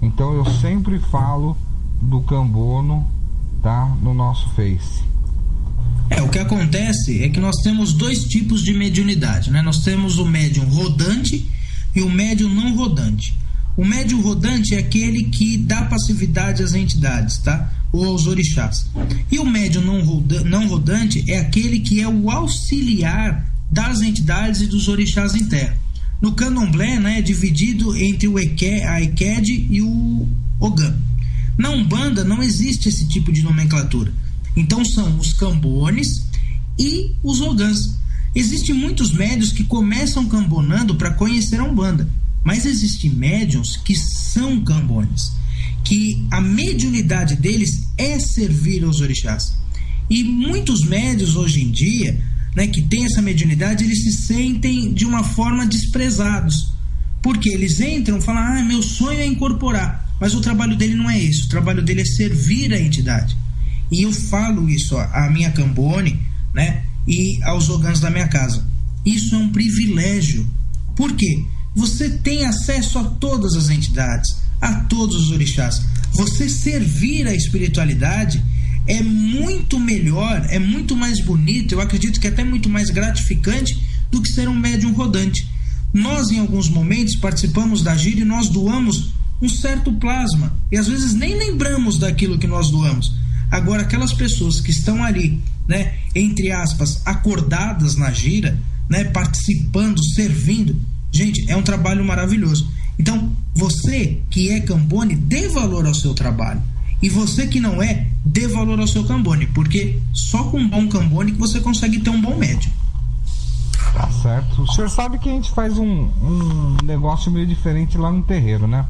Então eu sempre falo do cambono, tá? No nosso Face. O que acontece é que nós temos dois tipos de mediunidade, né? Nós temos o médium rodante e o médium não rodante. O médium rodante é aquele que dá passividade às entidades, tá? Ou aos orixás. E o médium não rodante é aquele que é o auxiliar das entidades e dos orixás em terra. No candomblé, né, é dividido entre a Eked e o Ogã. Na Umbanda não existe esse tipo de nomenclatura. Então são os cambones e os ogãs. Existem muitos médiuns que começam cambonando para conhecer a Umbanda, mas existem médiuns que são cambones, que a mediunidade deles é servir aos orixás. E muitos médiuns hoje em dia, né, que têm essa mediunidade, eles se sentem de uma forma desprezados, porque eles entram e falam, meu sonho é incorporar, mas o trabalho dele não é isso, o trabalho dele é servir a entidade. E eu falo isso à minha cambone, né, e aos ogãs da minha casa. Isso é um privilégio. Por quê? Você tem acesso a todas as entidades, a todos os orixás. Você servir a espiritualidade é muito melhor, é muito mais bonito, eu acredito que é até muito mais gratificante do que ser um médium rodante. Nós, em alguns momentos, participamos da gira e nós doamos um certo plasma, e às vezes nem lembramos daquilo que nós doamos. Agora, aquelas pessoas que estão ali, né, entre aspas, acordadas na gira, né, participando, servindo, gente, é um trabalho maravilhoso. Então, você que é cambone, dê valor ao seu trabalho. E você que não é, dê valor ao seu cambone, porque só com um bom cambone que você consegue ter um bom médium. Tá certo. O senhor sabe que a gente faz um negócio meio diferente lá no terreiro, né?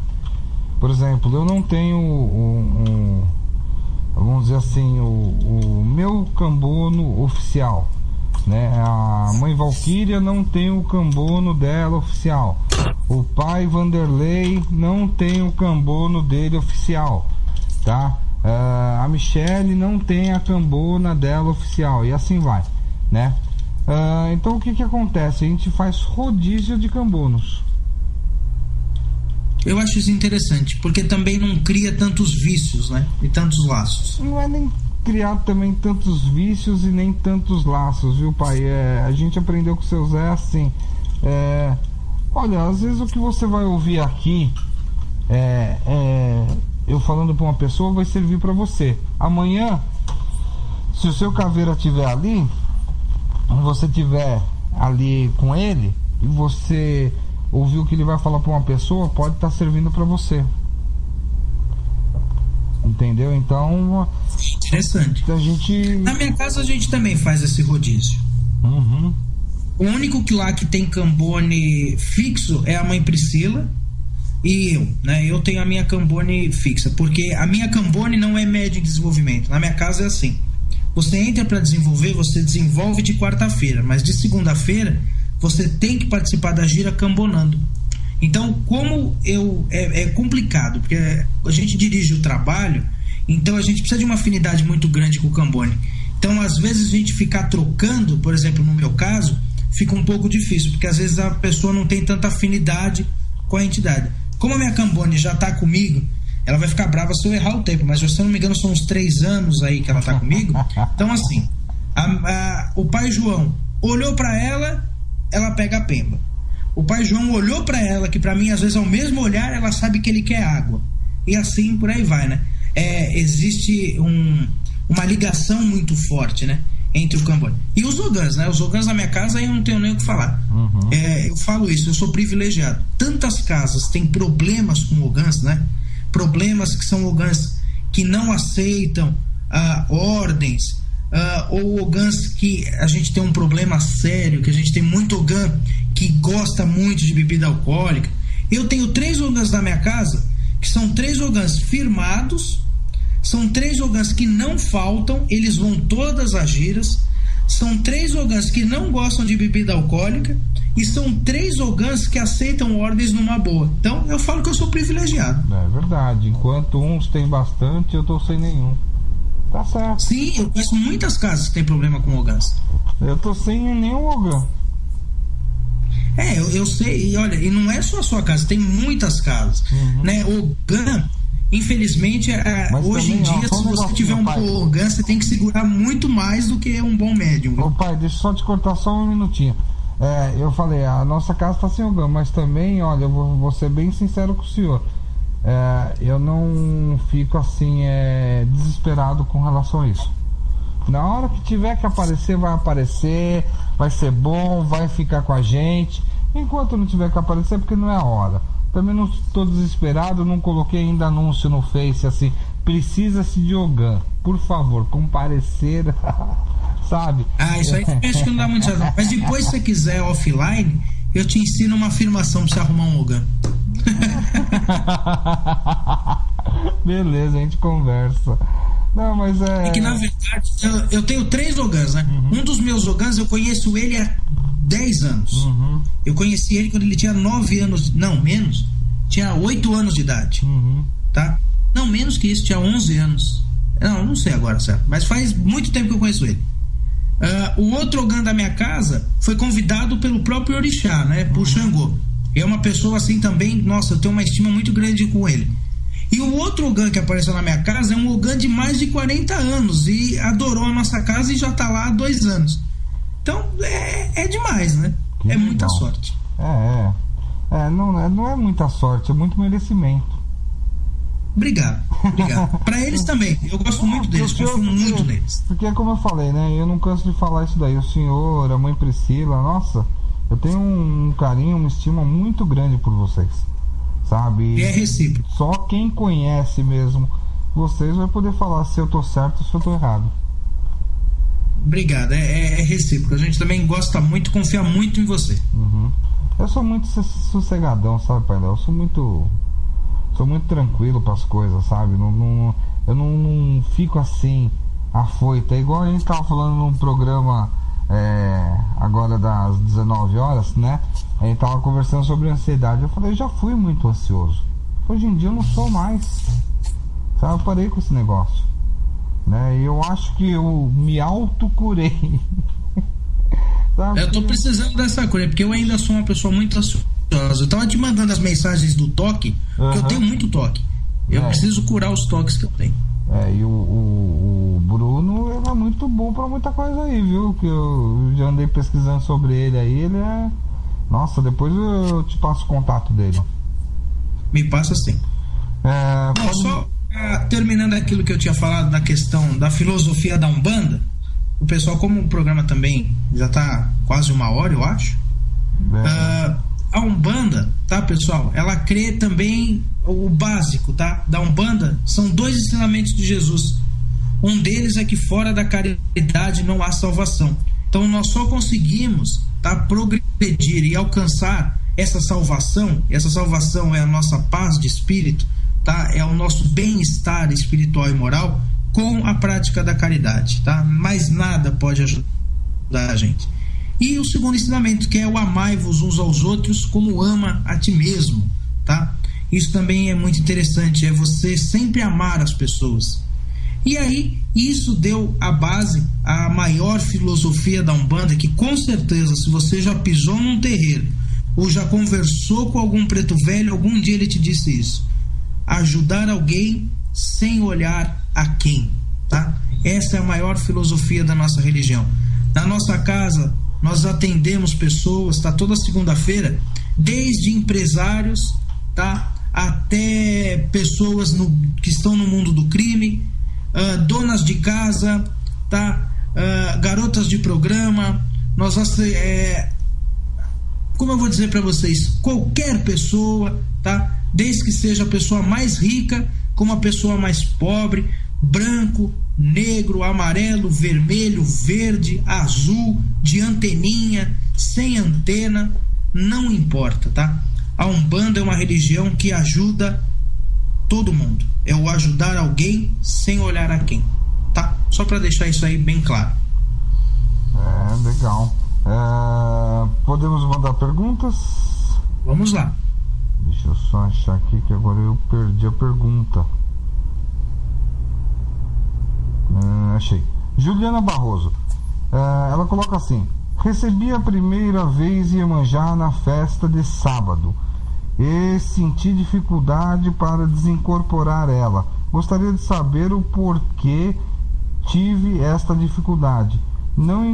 Por exemplo, eu não tenho vamos dizer assim, o meu cambono oficial, né? A mãe Valquíria não tem o cambono dela oficial. O pai Vanderlei não tem o cambono dele oficial, tá? A Michele não tem a cambona dela oficial, e assim vai, né? Então o que acontece? A gente faz rodízio de cambonos. Eu acho isso interessante, porque também não cria tantos vícios, né? E tantos laços. Não é nem criar também tantos vícios e nem tantos laços, viu, pai? A gente aprendeu com o seu Zé assim. Olha, às vezes o que você vai ouvir aqui eu falando para uma pessoa vai servir para você. Amanhã, se o seu caveira estiver ali, você estiver ali com ele e você ouvir o que ele vai falar para uma pessoa, pode estar servindo para você. Entendeu? Então, interessante. Na minha casa a gente também faz esse rodízio. Uhum. O único que lá que tem cambone fixo é a mãe Priscila e eu, né? Eu tenho a minha cambone fixa, porque a minha cambone não é média em desenvolvimento. Na minha casa é assim: você entra para desenvolver, você desenvolve de quarta-feira, mas de segunda-feira você tem que participar da gira cambonando. Então, como é complicado, porque a gente dirige o trabalho Então a gente precisa de uma afinidade muito grande com o Cambone. Então às vezes a gente ficar trocando, por exemplo, no meu caso, fica um pouco difícil, porque às vezes a pessoa não tem tanta afinidade com a entidade. Como a minha Cambone já está comigo, ela vai ficar brava se eu errar o tempo, mas se eu não me engano são uns 3 anos aí que ela está comigo. Então assim, o pai João olhou para ela, ela pega a pemba. O pai João olhou para ela, que para mim às vezes ao mesmo olhar ela sabe que ele quer água, e assim por aí vai, né? Existe uma ligação muito forte, né, entre o Cambone e os Ogãs, né? Os Ogãs na minha casa aí eu não tenho nem o que falar. Eu falo isso, eu sou privilegiado. Tantas casas têm problemas com Ogãs, né? Problemas que são Ogãs que não aceitam ordens, ou Ogãs que a gente tem um problema sério, que a gente tem muito Ogã que gosta muito de bebida alcoólica. Eu tenho 3 Ogãs na minha casa que são 3 Ogãs firmados, são 3 Ogãs que não faltam, eles vão todas as giras, são 3 Ogãs que não gostam de bebida alcoólica, e são 3 Ogãs que aceitam ordens numa boa. Então eu falo que eu sou privilegiado. É verdade, enquanto uns têm bastante, eu tô sem nenhum. Tá certo. Sim, eu conheço muitas casas que tem problema com Ogãs. Eu tô sem nenhum Ogã. Eu sei, e olha, e não é só a sua casa, tem muitas casas, né? Ogã, infelizmente, hoje em dia, se você tiver um bom Ogã, você tem que segurar muito mais do que um bom médium. Ô pai, deixa eu só te cortar só um minutinho. Eu falei, a nossa casa tá sem Ogã, mas também, olha, eu vou ser bem sincero com o senhor. Eu não fico assim, desesperado com relação a isso. Na hora que tiver que aparecer, vai aparecer, vai ser bom, vai ficar com a gente. Enquanto não tiver que aparecer, porque não é a hora. Também não estou desesperado, não coloquei ainda anúncio no Face assim, precisa-se de Ogã, por favor, comparecer, sabe? Isso aí acho que não dá muito certo. Mas depois, se você quiser offline, eu te ensino uma afirmação pra você arrumar um Ogã. Beleza, a gente conversa. Não, mas é que na verdade eu tenho 3 Ogãs, né? Um dos meus Ogãs eu conheço ele há 10 anos. Eu conheci ele quando ele tinha 9 anos, não, menos, tinha 8 anos de idade, tá? Não, menos que isso, tinha 11 anos. Não sei agora, certo? Mas faz muito tempo que eu conheço ele. O outro Ogã da minha casa foi convidado pelo próprio Orixá, né? Por Xangô. É uma pessoa assim também, nossa, eu tenho uma estima muito grande com ele. E o outro Ogã que apareceu na minha casa é um Ogã de mais de 40 anos e adorou a nossa casa e já tá lá há 2 anos. Então é demais, né? É muita sorte. Não é muita sorte, é muito merecimento. Obrigado. Pra eles também, eu gosto muito deles, confio muito neles. Porque como eu falei, né? Eu não canso de falar isso daí. O senhor, a mãe Priscila, nossa, eu tenho um carinho, uma estima muito grande por vocês, sabe? E é recíproco. Só quem conhece mesmo vocês vai poder falar se eu tô certo ou se eu tô errado. Obrigado, é recíproco. A gente também gosta muito, confia muito em você. Eu sou muito sossegadão, sabe, pai? Eu sou muito tranquilo pras coisas, sabe? Eu não fico assim afoito. É igual a gente tava falando num programa agora das 19 horas, né? A gente tava conversando sobre ansiedade. Eu falei, eu já fui muito ansioso. Hoje em dia eu não sou mais, sabe? Eu parei com esse negócio, né? E eu acho que eu me autocurei. Eu tô precisando dessa cura, porque eu ainda sou uma pessoa muito ansiosa. Eu tava te mandando as mensagens do toque, porque eu tenho muito toque. Eu preciso curar os toques que eu tenho. E o Bruno, ele é muito bom pra muita coisa aí, viu? Que eu já andei pesquisando sobre ele aí, ele é... Nossa, depois eu te passo o contato dele. Me passa sim. Só terminando aquilo que eu tinha falado da questão da filosofia da Umbanda, o pessoal, como o programa também já tá quase 1 hora, eu acho, a Umbanda, tá, pessoal, ela crê também, o básico, tá, da Umbanda são 2 ensinamentos de Jesus. Um deles é que fora da caridade não há salvação. Então nós só conseguimos, tá, progredir e alcançar essa salvação é a nossa paz de espírito, tá, é o nosso bem-estar espiritual e moral, com a prática da caridade, tá? Mais nada pode ajudar a gente. E o segundo ensinamento, que é o amai-vos uns aos outros como ama a ti mesmo, tá? Isso também é muito interessante, é você sempre amar as pessoas. E aí, isso deu a base à maior filosofia da Umbanda, que com certeza, se você já pisou num terreiro ou já conversou com algum preto velho, algum dia ele te disse isso: ajudar alguém sem olhar a quem, tá? Essa é a maior filosofia da nossa religião. Na nossa casa, nós atendemos pessoas, tá? Toda segunda-feira, desde empresários, tá? Até pessoas que estão no mundo do crime, donas de casa, tá? Garotas de programa. Nós, como eu vou dizer para vocês, qualquer pessoa, tá? Desde que seja a pessoa mais rica como a pessoa mais pobre, branco, negro, amarelo, vermelho, verde, azul, de anteninha, sem antena, não importa, tá? A Umbanda é uma religião que ajuda todo mundo. É o ajudar alguém sem olhar a quem, tá? Só para deixar isso aí bem claro. Legal. Podemos mandar perguntas? Vamos lá. Deixa eu só achar aqui que agora eu perdi a pergunta. Achei. Juliana Barroso. Ela coloca assim: recebi a primeira vez Iemanjá na festa de sábado e senti dificuldade para desincorporar ela. Gostaria de saber o porquê tive esta dificuldade. Não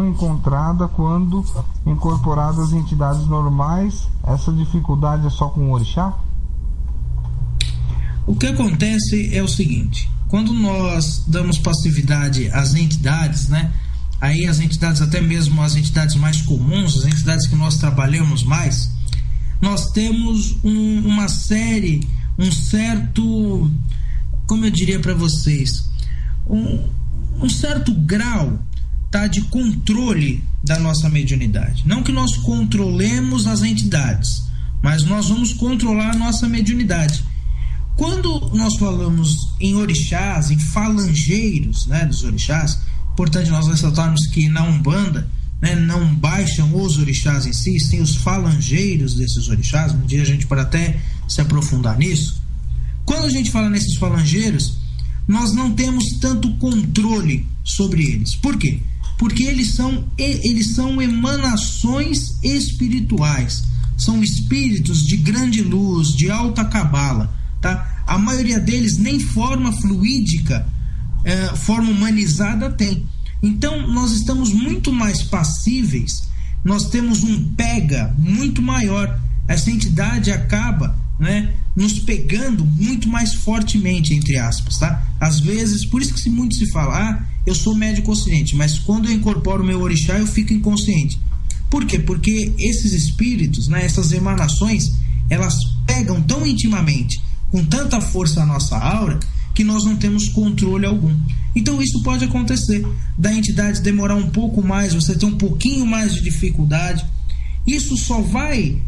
encontrada quando incorporadas entidades normais. Essa dificuldade é só com o orixá? O que acontece é o seguinte: quando nós damos passividade às entidades, né? Aí as entidades, até mesmo as entidades mais comuns, as entidades que nós trabalhamos mais, nós temos uma série, um certo, como eu diria para vocês, um certo grau, tá, de controle da nossa mediunidade. Não que nós controlemos as entidades, mas nós vamos controlar a nossa mediunidade. Quando nós falamos em orixás, em falangeiros, né, dos orixás, importante nós ressaltarmos que na Umbanda, né, não baixam os orixás em si, sim os falangeiros desses orixás. Um dia a gente pode até se aprofundar nisso. Quando a gente fala nesses falangeiros, nós não temos tanto controle sobre eles. Por quê? Porque eles são emanações espirituais, são espíritos de grande luz, de alta cabala, tá? A maioria deles nem forma fluídica, forma humanizada tem. Então nós estamos muito mais passíveis, nós temos um pega muito maior. Essa entidade acaba, né, nos pegando muito mais fortemente, entre aspas, tá? Às vezes, por isso que muito se fala: eu sou médio consciente, mas quando eu incorporo o meu orixá eu fico inconsciente. Por quê? Porque esses espíritos, né, essas emanações, elas pegam tão intimamente, com tanta força a nossa aura, que nós não temos controle algum. Então isso pode acontecer, da entidade demorar um pouco mais, você ter um pouquinho mais de dificuldade. Isso só vai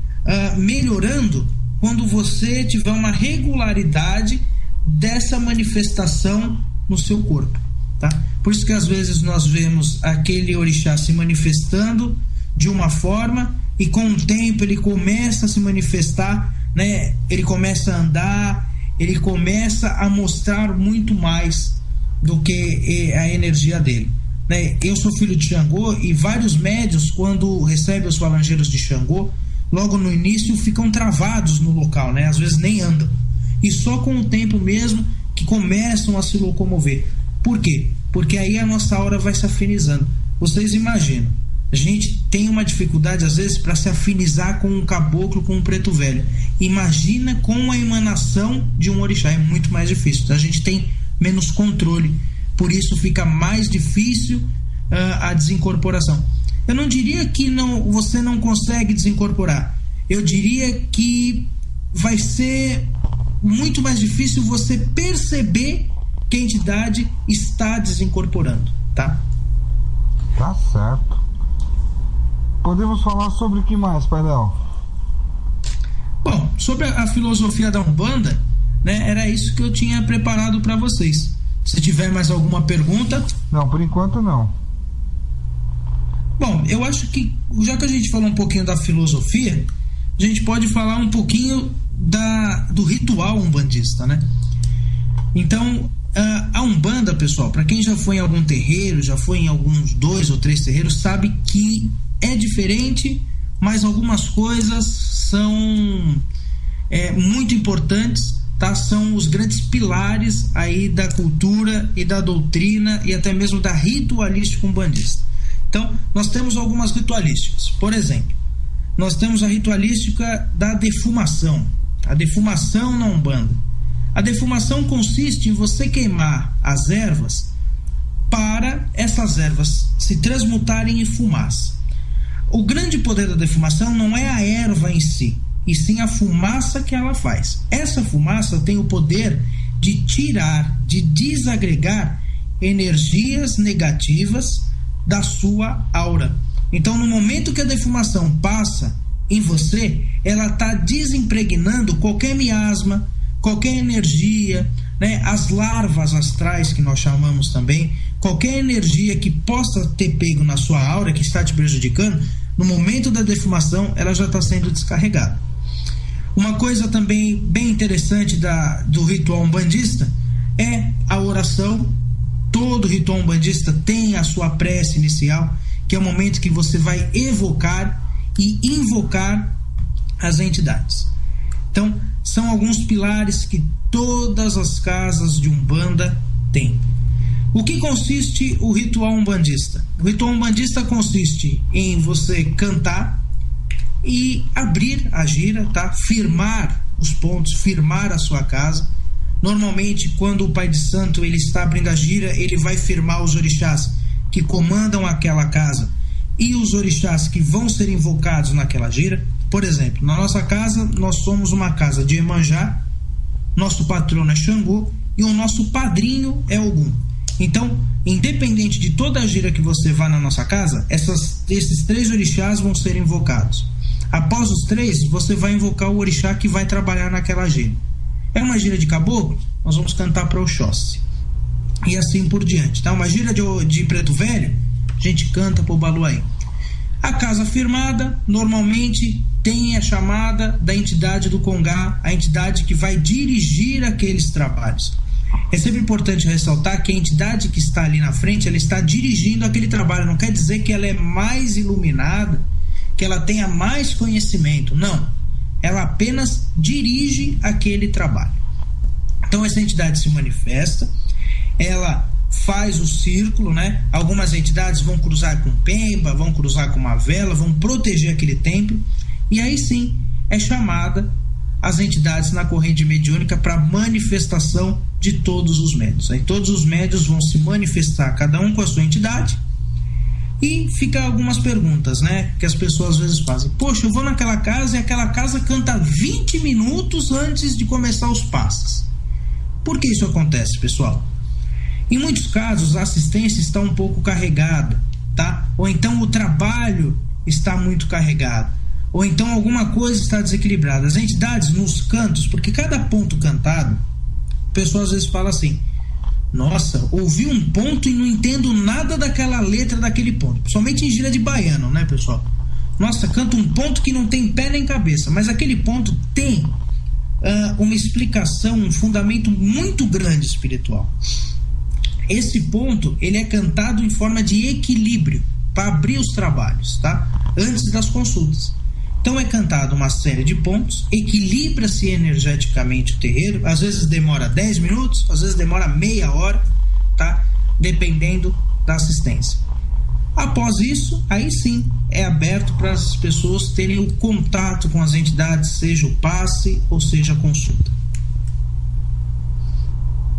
melhorando quando você tiver uma regularidade dessa manifestação no seu corpo, tá? Por isso que às vezes nós vemos aquele orixá se manifestando de uma forma e com o tempo ele começa a se manifestar, né? Ele começa a andar, ele começa a mostrar muito mais do que a energia dele, né? Eu sou filho de Xangô e vários médios, quando recebem os falangeiros de Xangô, logo no início ficam travados no local, né? Às vezes nem andam. E só com o tempo mesmo que começam a se locomover. Por quê? Porque aí a nossa aura vai se afinizando. Vocês imaginam, a gente tem uma dificuldade às vezes para se afinizar com um caboclo, com um preto velho. Imagina com a emanação de um orixá, é muito mais difícil. Então a gente tem menos controle, por isso fica mais difícil a desincorporação. Eu não diria que você não consegue desincorporar, eu diria que vai ser muito mais difícil você perceber que a entidade está desincorporando, tá? Tá certo. Podemos falar sobre o que mais, Painel? Bom, sobre a filosofia da Umbanda, né, era isso que eu tinha preparado para vocês. Se tiver mais alguma pergunta... Não, por enquanto não. Bom, eu acho que, já que a gente falou um pouquinho da filosofia, a gente pode falar um pouquinho do ritual umbandista, né? Então, A Umbanda, pessoal, para quem já foi em algum terreiro, já foi em alguns 2 ou 3 terreiros, sabe que é diferente, mas algumas coisas são muito importantes, tá? São os grandes pilares aí da cultura e da doutrina e até mesmo da ritualística umbandista. Então, nós temos algumas ritualísticas. Por exemplo, nós temos a ritualística da defumação. A defumação na Umbanda. A defumação consiste em você queimar as ervas para essas ervas se transmutarem em fumaça. O grande poder da defumação não é a erva em si, e sim a fumaça que ela faz. Essa fumaça tem o poder de tirar, de desagregar energias negativas da sua aura. Então, no momento que a defumação passa em você, ela está desimpregnando qualquer miasma, qualquer energia, né? As larvas astrais, que nós chamamos também, qualquer energia que possa ter pego na sua aura, que está te prejudicando, no momento da defumação, ela já está sendo descarregada. Uma coisa também bem interessante do ritual umbandista é a oração. Todo ritual umbandista tem a sua prece inicial, que é o momento que você vai evocar e invocar as entidades. Então, são alguns pilares que todas as casas de Umbanda têm. O que consiste o ritual umbandista? O ritual umbandista consiste em você cantar e abrir a gira, tá? Firmar os pontos, firmar a sua casa. Normalmente, quando o pai de santo ele está abrindo a gira, ele vai firmar os orixás que comandam aquela casa e os orixás que vão ser invocados naquela gira. Por exemplo, na nossa casa, nós somos uma casa de Iemanjá, nosso patrono é Xangô e o nosso padrinho é Ogum. Então, independente de toda a gira que você vá na nossa casa, esses 3 orixás vão ser invocados. Após os 3, você vai invocar o orixá que vai trabalhar naquela gira. É uma gira de caboclo? Nós vamos cantar para Oxóssi. E assim por diante. Tá? Uma gira de preto velho, a gente canta para o Baluaí. A casa firmada, normalmente, tem a chamada da entidade do Congá, a entidade que vai dirigir aqueles trabalhos. É sempre importante ressaltar que a entidade que está ali na frente, ela está dirigindo aquele trabalho. Não quer dizer que ela é mais iluminada, que ela tenha mais conhecimento. Não. Ela apenas dirige aquele trabalho. Então essa entidade se manifesta, ela faz o círculo, né? Algumas entidades vão cruzar com pemba, vão cruzar com uma vela, vão proteger aquele templo, e aí sim é chamada as entidades na corrente mediúnica para manifestação de todos os médiuns. Aí todos os médiuns vão se manifestar, cada um com a sua entidade. E fica algumas perguntas, né? Que as pessoas às vezes fazem. Poxa, eu vou naquela casa e aquela casa canta 20 minutos antes de começar os passos. Por que isso acontece, pessoal? Em muitos casos, a assistência está um pouco carregada, tá? Ou então o trabalho está muito carregado. Ou então alguma coisa está desequilibrada. As entidades nos cantos, porque cada ponto cantado, o pessoal às vezes fala assim: nossa, ouvi um ponto e não entendo nada daquela letra daquele ponto. Principalmente em gira de baiano, né, pessoal? Nossa, canta um ponto que não tem pé nem cabeça, mas aquele ponto tem uma explicação, um fundamento muito grande espiritual. Esse ponto, ele é cantado em forma de equilíbrio para abrir os trabalhos, tá? Antes das consultas. Então é cantado uma série de pontos, equilibra-se energeticamente o terreiro, às vezes demora 10 minutos, às vezes demora meia hora, tá? Dependendo da assistência. Após isso, aí sim é aberto para as pessoas terem o contato com as entidades, seja o passe ou seja a consulta.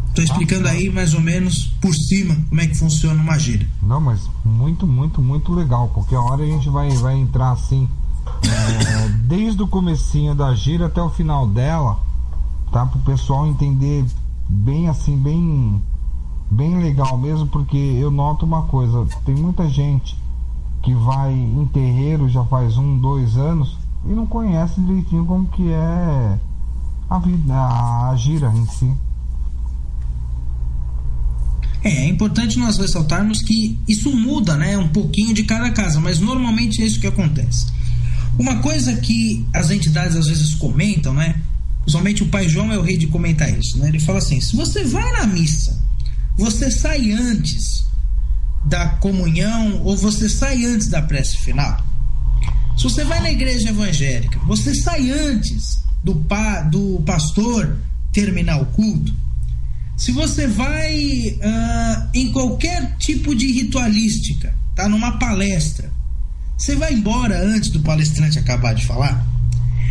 Estou explicando aí mais ou menos por cima como é que funciona uma gira. Não, mas muito, muito, muito legal, porque a hora a gente vai entrar assim, desde o comecinho da gira até o final dela, tá? Para o pessoal entender bem assim, bem legal mesmo, porque eu noto uma coisa, tem muita gente que vai em terreiro já faz 1, 2 anos e não conhece direitinho como que é a vida, a gira em si. É importante nós ressaltarmos que isso muda, né, um pouquinho de cada casa, mas normalmente é isso que acontece. Uma coisa que as entidades às vezes comentam, né, Somente o Pai João é o rei de comentar isso, né? Ele fala assim: se você vai na missa, você sai antes da comunhão ou você sai antes da prece final. Se você vai na igreja evangélica, você sai antes do pastor terminar o culto. Se você vai em qualquer tipo de ritualística, tá, numa palestra, você vai embora antes do palestrante acabar de falar.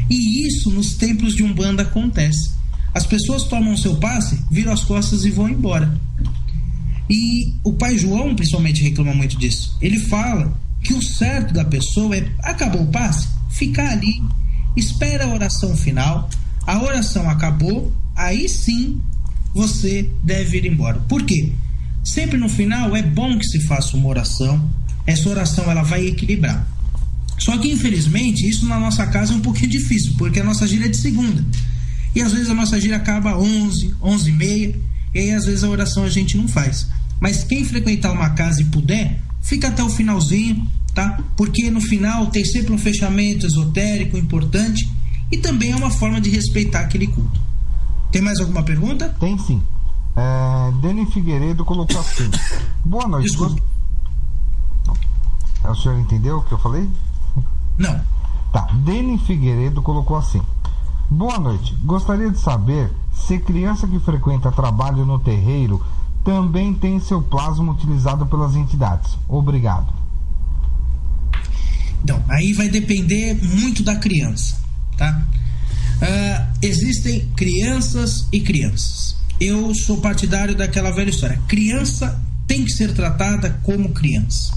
E isso nos templos de Umbanda acontece. As pessoas tomam seu passe, viram as costas e vão embora. E o Pai João principalmente reclama muito disso. Ele fala que o certo da pessoa é: acabou o passe, ficar ali, espera a oração final, a oração acabou, aí sim você deve ir embora. Por quê? Sempre no final é bom que se faça uma oração. Essa oração ela vai equilibrar. Só que infelizmente isso na nossa casa é um pouquinho difícil, porque a nossa gira é de segunda. E às vezes a nossa gira acaba 11, 11h30, e aí às vezes a oração a gente não faz. Mas quem frequentar uma casa e puder, fica até o finalzinho, tá? Porque no final tem sempre um fechamento esotérico importante e também é uma forma de respeitar aquele culto. Tem mais alguma pergunta? Tem sim. Dani Figueiredo colocou assim: boa noite. Desculpa. O senhor entendeu o que eu falei? Não. Tá. Dani Figueiredo colocou assim: boa noite. Gostaria de saber se criança que frequenta trabalho no terreiro também tem seu plasma utilizado pelas entidades. Obrigado. Então, aí vai depender muito da criança, tá? Existem crianças e crianças. Eu sou partidário daquela velha história: criança tem que ser tratada como criança.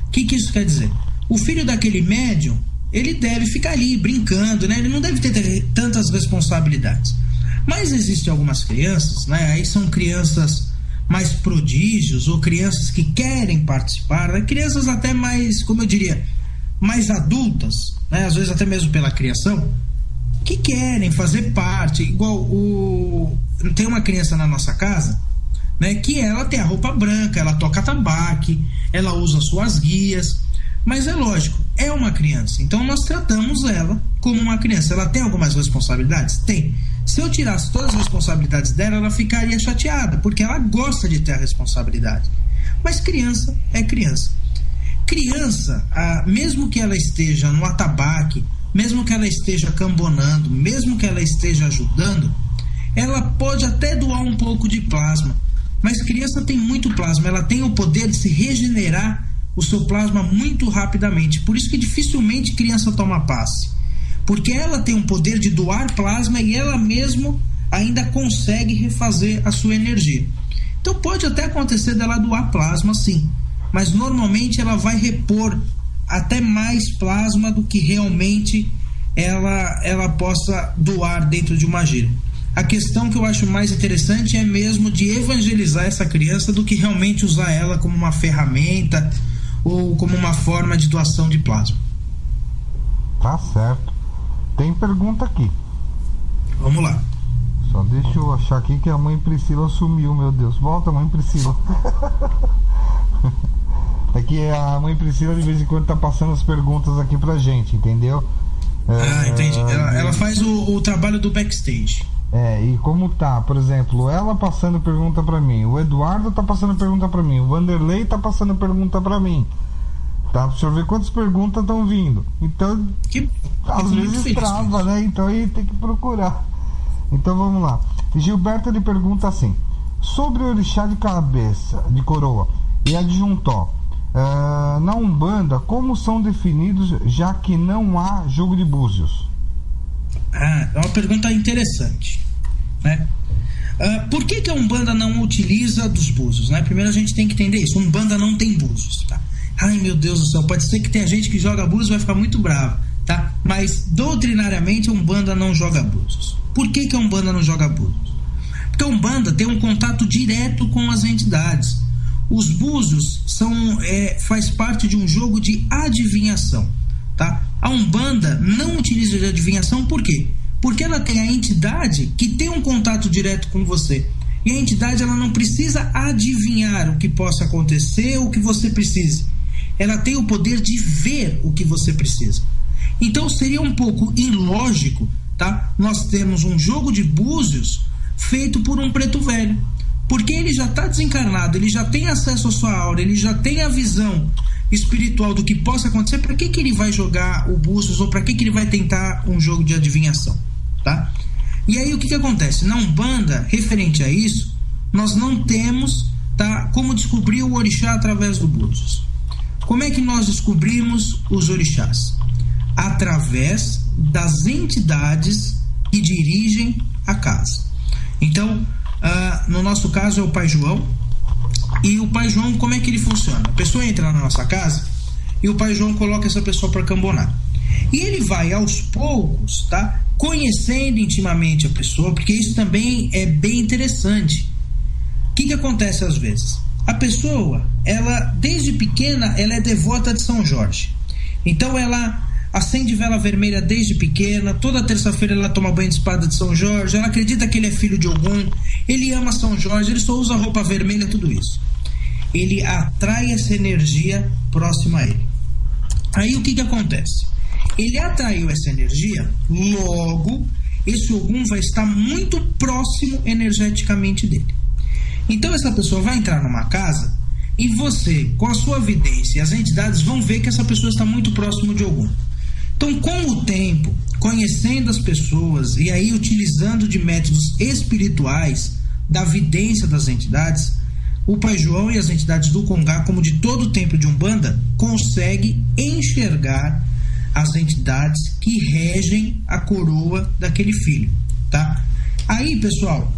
O que isso quer dizer? O filho daquele médium, ele deve ficar ali brincando, né? Ele não deve ter tantas responsabilidades. Mas existem algumas crianças, né? Aí são crianças mais prodígios ou crianças que querem participar, né? Crianças até mais, como eu diria, mais adultas, né? Às vezes até mesmo pela criação, que querem fazer parte. Igual tem uma criança na nossa casa, né? Que ela tem a roupa branca, ela toca tabaque, ela usa suas guias. Mas é lógico, é uma criança, então nós tratamos ela como uma criança. Ela tem algumas responsabilidades? Tem. Se eu tirasse todas as responsabilidades dela, ela ficaria chateada, porque ela gosta de ter a responsabilidade. Mas criança é criança. Criança, mesmo que ela esteja no atabaque, mesmo que ela esteja cambonando, mesmo que ela esteja ajudando, ela pode até doar um pouco de plasma. Mas criança tem muito plasma, ela tem o poder de se regenerar o seu plasma muito rapidamente. Por isso que dificilmente criança toma passe, porque ela tem um poder de doar plasma e ela mesmo ainda consegue refazer a sua energia. Então pode até acontecer dela doar plasma, sim, mas normalmente ela vai repor até mais plasma do que realmente ela possa doar dentro de uma gira. A questão que eu acho mais interessante é mesmo de evangelizar essa criança do que realmente usar ela como uma ferramenta ou como uma forma de doação de plasma. Tá certo. Tem pergunta aqui. Vamos lá. Só deixa eu achar aqui que a mãe Priscila sumiu, meu Deus. Volta, mãe Priscila. É que a mãe Priscila de vez em quando tá passando as perguntas aqui pra gente, entendeu? Entendi. Ela faz o trabalho do backstage. E como tá, por exemplo, ela passando pergunta pra mim, o Eduardo tá passando pergunta pra mim, o Vanderlei tá passando pergunta pra mim, tá? Pra você ver quantas perguntas estão vindo. Então, às vezes trava, né? Então aí tem que procurar. Então vamos lá. Gilberto ele pergunta assim: sobre o orixá de cabeça, de coroa e adjuntó, na Umbanda, como são definidos, já que não há jogo de búzios? É uma pergunta interessante, né? Por que a Umbanda não utiliza dos búzios, né? Primeiro a gente tem que entender isso. Umbanda não tem búzios, tá? Ai, meu Deus do céu, pode ser que tenha gente que joga búzios e vai ficar muito bravo, tá? Mas doutrinariamente a Umbanda não joga búzios. Por que a Umbanda não joga búzios? Porque a Umbanda tem um contato direto com as entidades. Os búzios faz parte de um jogo de adivinhação, tá? A Umbanda não utiliza de adivinhação, por quê? Porque ela tem a entidade que tem um contato direto com você. E a entidade ela não precisa adivinhar o que possa acontecer ou o que você precise. Ela tem o poder de ver o que você precisa. Então seria um pouco ilógico tá? Nós temos um jogo de búzios feito por um preto velho, porque ele já está desencarnado, ele já tem acesso à sua aura, ele já tem a visão espiritual do que possa acontecer. Para que ele vai jogar o búzios, ou para que ele vai tentar um jogo de adivinhação, tá? E aí o que acontece? Na Umbanda, referente a isso, nós não temos, tá, como descobrir o orixá através do búzios. Como é que nós descobrimos os orixás? Através das entidades que dirigem a casa. Então, no nosso caso é o Pai João. E o Pai João, como é que ele funciona? A pessoa entra na nossa casa e o Pai João coloca essa pessoa para cambonar. E ele vai aos poucos, tá, conhecendo intimamente a pessoa, porque isso também é bem interessante. O que acontece às vezes? A pessoa, ela desde pequena, ela é devota de São Jorge. Então ela acende vela vermelha desde pequena, toda terça-feira ela toma banho de espada de São Jorge, ela acredita que ele é filho de Ogum, ele ama São Jorge, ele só usa roupa vermelha, tudo isso. Ele atrai essa energia próxima a ele. Aí o que acontece? Ele atraiu essa energia, logo esse Ogum vai estar muito próximo energeticamente dele. Então essa pessoa vai entrar numa casa e você, com a sua vidência e as entidades, vão ver que essa pessoa está muito próximo de Ogum. Então, com o tempo, conhecendo as pessoas e aí utilizando de métodos espirituais da vidência das entidades, o Pai João e as entidades do Congá, como de todo o templo de Umbanda, consegue enxergar as entidades que regem a coroa daquele filho, tá? Aí, pessoal,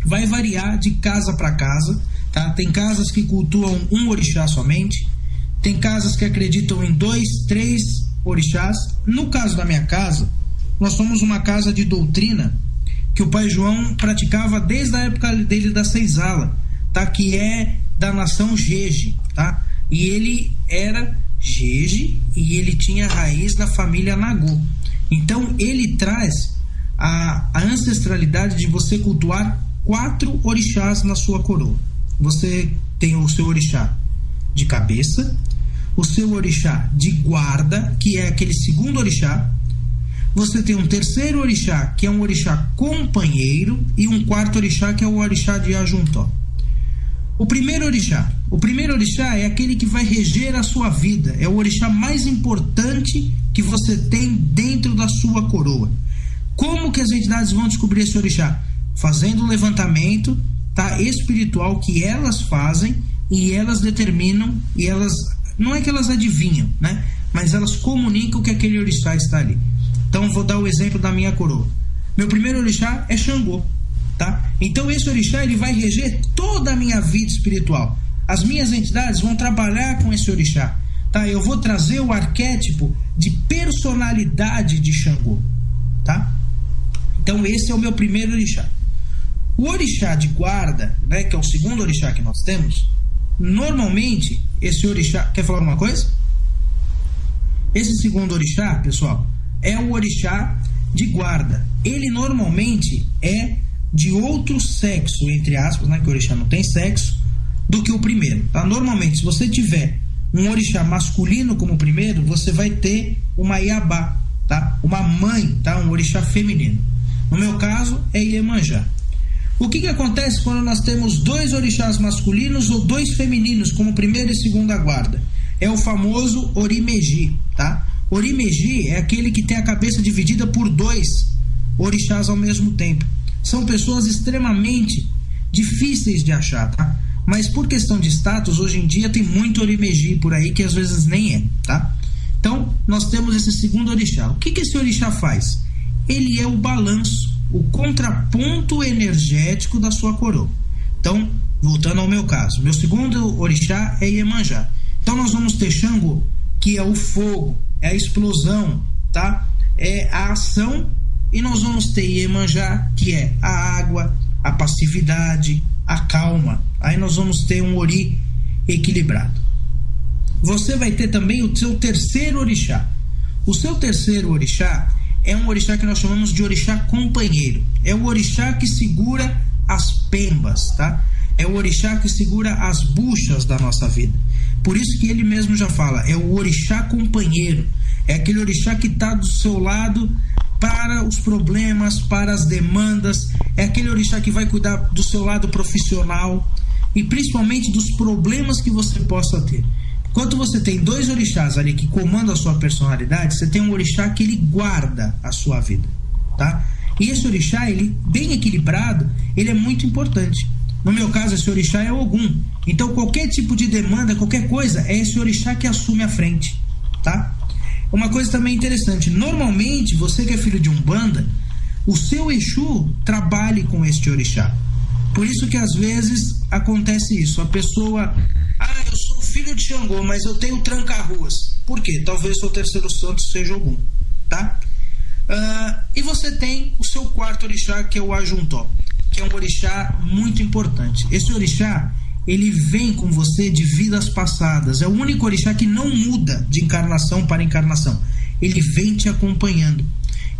vai variar de casa para casa, tá? Tem casas que cultuam um orixá somente, tem casas que acreditam em 2, 3 orixás. No caso da minha casa, nós somos uma casa de doutrina que o Pai João praticava desde a época dele da senzala, tá? Que é da nação Jeje, tá? E ele era Jeje e ele tinha raiz da família Nagô. Então ele traz a ancestralidade de você cultuar 4 orixás na sua coroa. Você tem o seu orixá de cabeça, o seu orixá de guarda, que é aquele segundo orixá. Você tem um terceiro orixá, que é um orixá companheiro, e um quarto orixá, que é o orixá de Ajuntó. O primeiro orixá é aquele que vai reger a sua vida, é o orixá mais importante que você tem dentro da sua coroa. Como que as entidades vão descobrir esse orixá? Fazendo um levantamento, tá, espiritual que elas fazem, e elas determinam, e elas, não é que elas adivinham, né, mas elas comunicam que aquele orixá está ali. Então vou dar o exemplo da minha coroa. Meu primeiro orixá é Xangô, tá? Então esse orixá, ele vai reger toda a minha vida espiritual. As minhas entidades vão trabalhar com esse orixá, tá? Eu vou trazer o arquétipo de personalidade de Xangô, tá? Então esse é o meu primeiro orixá. O orixá de guarda, né, que é o segundo orixá que nós temos, normalmente esse orixá... Quer falar alguma coisa? Esse segundo orixá, pessoal, é o orixá de guarda. Ele normalmente é de outro sexo, entre aspas, né, que o orixá não tem sexo, do que o primeiro, tá? Normalmente, se você tiver um orixá masculino como o primeiro, você vai ter uma Iabá, tá? Uma mãe, tá? Um orixá feminino. No meu caso, é Iemanjá. O que acontece quando nós temos 2 orixás masculinos ou 2 femininos, como primeiro e segunda guarda? É o famoso Orimeji, tá? Orimeji é aquele que tem a cabeça dividida por 2 orixás ao mesmo tempo. São pessoas extremamente difíceis de achar, tá? Mas por questão de status, hoje em dia tem muito Orimeji por aí que às vezes nem é, tá? Então, nós temos esse segundo orixá. O que esse orixá faz? Ele é o balanço, o contraponto energético da sua coroa. Então, voltando ao meu caso, meu segundo orixá é Iemanjá. Então nós vamos ter Xangô, que é o fogo, é a explosão, tá? É a ação. E nós vamos ter Iemanjá, que é a água, a passividade, a calma. Aí nós vamos ter um ori equilibrado. Você vai ter também o seu terceiro orixá. O seu terceiro orixá é um orixá que nós chamamos de orixá companheiro. É o orixá que segura as pembas, tá? É o orixá que segura as buchas da nossa vida. Por isso que ele mesmo já fala, é o orixá companheiro. É aquele orixá que está do seu lado para os problemas, para as demandas, é aquele orixá que vai cuidar do seu lado profissional e principalmente dos problemas que você possa ter. Enquanto você tem 2 orixás ali que comandam a sua personalidade, você tem um orixá que ele guarda a sua vida, tá? E esse orixá, ele bem equilibrado, ele é muito importante. No meu caso, esse orixá é Ogum. Então, qualquer tipo de demanda, qualquer coisa, é esse orixá que assume a frente, tá? Uma coisa também interessante, normalmente, você que é filho de Umbanda, o seu Exu trabalhe com este orixá. Por isso que às vezes acontece isso, a pessoa, eu sou filho de Xangô, mas eu tenho tranca-ruas. Por quê? Talvez o seu terceiro santo seja Ogum, tá? E você tem o seu 4º orixá, que é o Ajuntó, que é um orixá muito importante. Esse orixá, ele vem com você de vidas passadas. É o único orixá que não muda de encarnação para encarnação. Ele vem te acompanhando.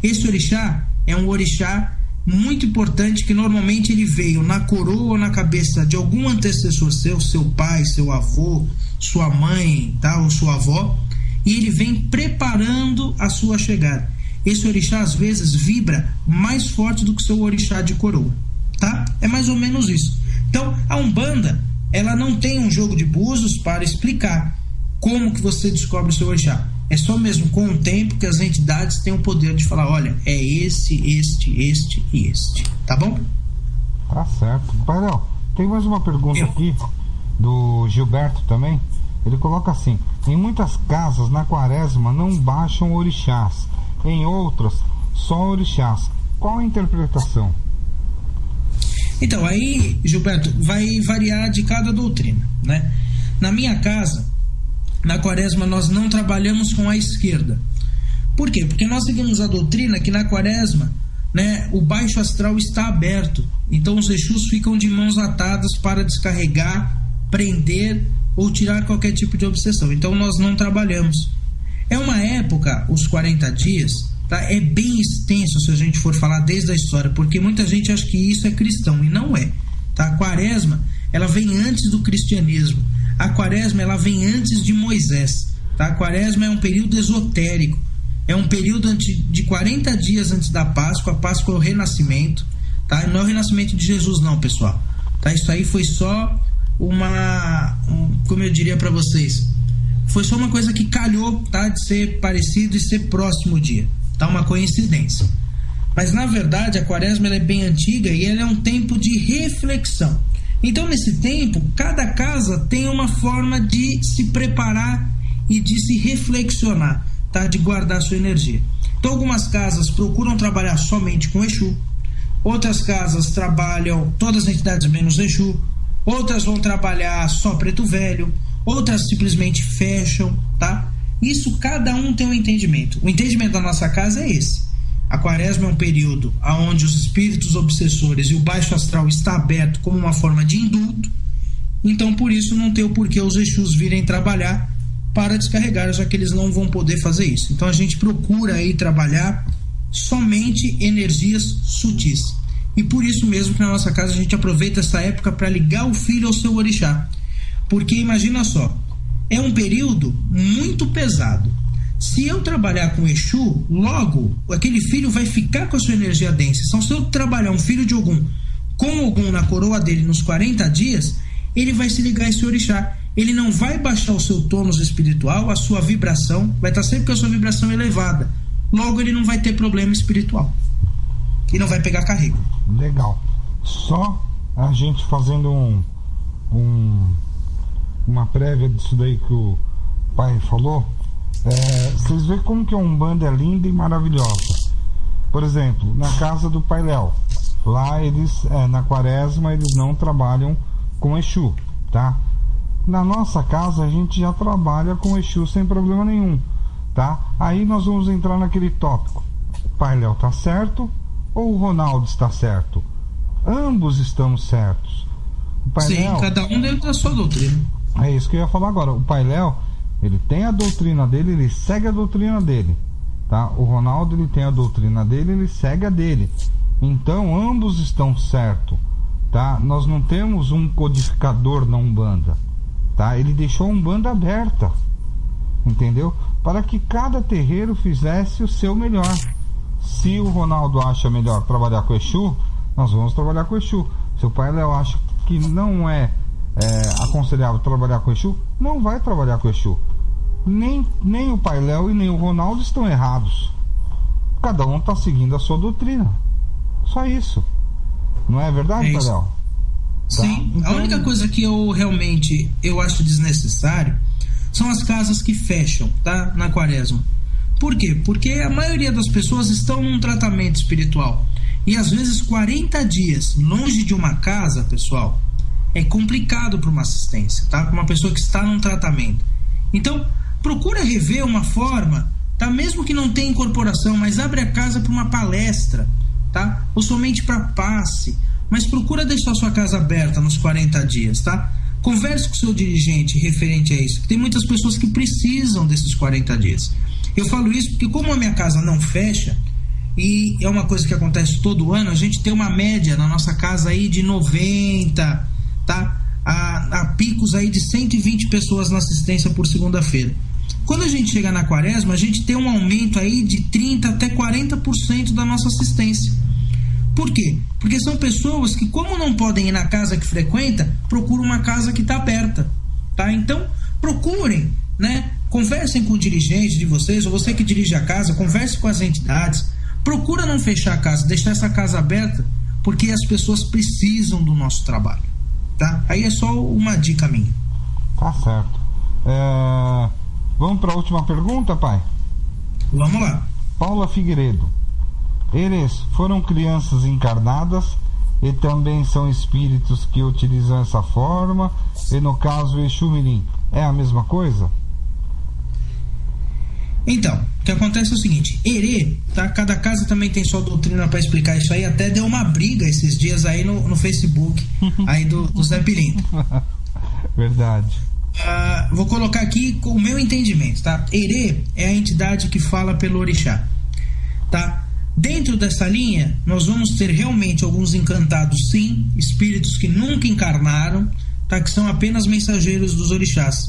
Esse orixá é um orixá muito importante que normalmente ele veio na coroa ou na cabeça de algum antecessor seu pai, seu avô, sua mãe, tá? Ou sua avó, e ele vem preparando a sua chegada. Esse orixá às vezes vibra mais forte do que o seu orixá de coroa, tá? É mais ou menos isso. Então, a Umbanda, ela não tem um jogo de búzios para explicar como que você descobre o seu orixá. É só mesmo com o tempo que as entidades têm o poder de falar, olha, é este e este, tá bom? Tá certo. Painel, tem mais uma pergunta aqui do Gilberto também. Ele coloca assim: em muitas casas na quaresma não baixam orixás, em outras só orixás. Qual a interpretação? Então, aí, Gilberto, vai variar de cada doutrina, né? Na minha casa, na quaresma, nós não trabalhamos com a esquerda. Por quê? Porque nós seguimos a doutrina que na quaresma, né, o baixo astral está aberto. Então os Exus ficam de mãos atadas para descarregar, prender ou tirar qualquer tipo de obsessão. Então nós não trabalhamos. É uma época, os 40 dias, tá? É bem extenso se a gente for falar desde a história, porque muita gente acha que isso é cristão, e não é, tá? A quaresma, ela vem antes do cristianismo. A quaresma, ela vem antes de Moisés, tá? A quaresma é um período esotérico, é um período de 40 dias antes da Páscoa. A Páscoa é o renascimento, tá? Não é o renascimento de Jesus não, pessoal, tá? Isso aí foi só como eu diria para vocês, foi só uma coisa que calhou, tá? De ser parecido e ser próximo o dia, tá? Uma coincidência. Mas na verdade a quaresma, ela é bem antiga e ela é um tempo de reflexão. Então nesse tempo, cada casa tem uma forma de se preparar e de se reflexionar, tá? De guardar sua energia. Então algumas casas procuram trabalhar somente com Exu, outras casas trabalham todas as entidades menos Exu, outras vão trabalhar só Preto Velho, outras simplesmente fecham, tá? Isso cada um tem um entendimento. O entendimento da nossa casa é esse. A quaresma é um período onde os espíritos obsessores e o baixo astral está aberto como uma forma de indulto. Então por isso não tem o porquê os Exus virem trabalhar para descarregar, já que eles não vão poder fazer isso. Então a gente procura aí trabalhar somente energias sutis. E por isso mesmo que na nossa casa a gente aproveita essa época para ligar o filho ao seu orixá. Porque imagina só, é um período muito pesado. Se eu trabalhar com Exu, logo aquele filho vai ficar com a sua energia densa. Então se eu trabalhar um filho de Ogum com Ogum na coroa dele nos 40 dias, ele vai se ligar a esse orixá. Ele não vai baixar o seu tônus espiritual, a sua vibração vai estar sempre com a sua vibração elevada. Logo ele não vai ter problema espiritual e não vai pegar carrego. Legal. Só a gente fazendo uma prévia disso daí que o pai falou, vocês veem como que a Umbanda é linda e maravilhosa. Por exemplo, na casa do Pai Léo, lá eles, na quaresma, eles não trabalham com Exu, tá? Na nossa casa a gente já trabalha com Exu sem problema nenhum, tá? Aí nós vamos entrar naquele tópico: o Pai Léo tá certo ou o Ronaldo está certo? Ambos estamos certos. O Pai Sim, Léo, cada um dentro da sua doutrina. É isso que eu ia falar agora. O Pai Léo, ele tem a doutrina dele, ele segue a doutrina dele, tá? O Ronaldo, ele tem a doutrina dele, ele segue a dele. Então ambos estão certos, tá? Nós não temos um codificador na Umbanda, tá? Ele deixou a Umbanda aberta, entendeu? Para que cada terreiro fizesse o seu melhor, Se o Ronaldo acha melhor trabalhar com o Exu, nós vamos trabalhar com o Exu. Se o Pai Léo acha que não é aconselhável trabalhar com o Exu, não vai trabalhar com o Exu. Nem o Pai Léo e nem o Ronaldo estão errados. Cada um está seguindo a sua doutrina. Só isso. Não é verdade, Pai Léo? Sim. Então, a única coisa que eu acho desnecessário são as casas que fecham, tá? Na quaresma. Por quê? Porque a maioria das pessoas estão num tratamento espiritual. E às vezes 40 dias longe de uma casa, pessoal, é complicado para uma assistência, tá? Para uma pessoa que está num tratamento. Então, procura rever uma forma, tá? Mesmo que não tenha incorporação, mas abre a casa para uma palestra, tá? Ou somente para passe. Mas procura deixar sua casa aberta nos 40 dias, tá? Converse com o seu dirigente referente a isso. Tem muitas pessoas que precisam desses 40 dias. Eu falo isso porque como a minha casa não fecha, e é uma coisa que acontece todo ano, a gente tem uma média na nossa casa aí de 90, tá? A picos aí de 120 pessoas na assistência por segunda-feira. Quando a gente chega na quaresma, a gente tem um aumento aí de 30% até 40% da nossa assistência. Por quê? Porque são pessoas que, como não podem ir na casa que frequenta, procuram uma casa que está aberta, tá? Então, procurem, né? Conversem com o dirigente de vocês, ou você que dirige a casa, converse com as entidades. Procura não fechar a casa, deixar essa casa aberta, porque as pessoas precisam do nosso trabalho, tá? Aí é só uma dica minha. Tá certo. Vamos para a última pergunta, pai? Vamos lá. Paula Figueiredo. Eles foram crianças encarnadas e também são espíritos que utilizam essa forma, e no caso o Exu Mirim é a mesma coisa? Então, o que acontece é o seguinte, Herê, tá? Cada casa também tem sua doutrina para explicar isso aí, até deu uma briga esses dias aí no Facebook aí do Zé Pilinto. Verdade. Vou colocar aqui com o meu entendimento, tá? Herê é a entidade que fala pelo orixá, tá? Dentro dessa linha, nós vamos ter realmente alguns encantados, sim, espíritos que nunca encarnaram, tá? Que são apenas mensageiros dos orixás.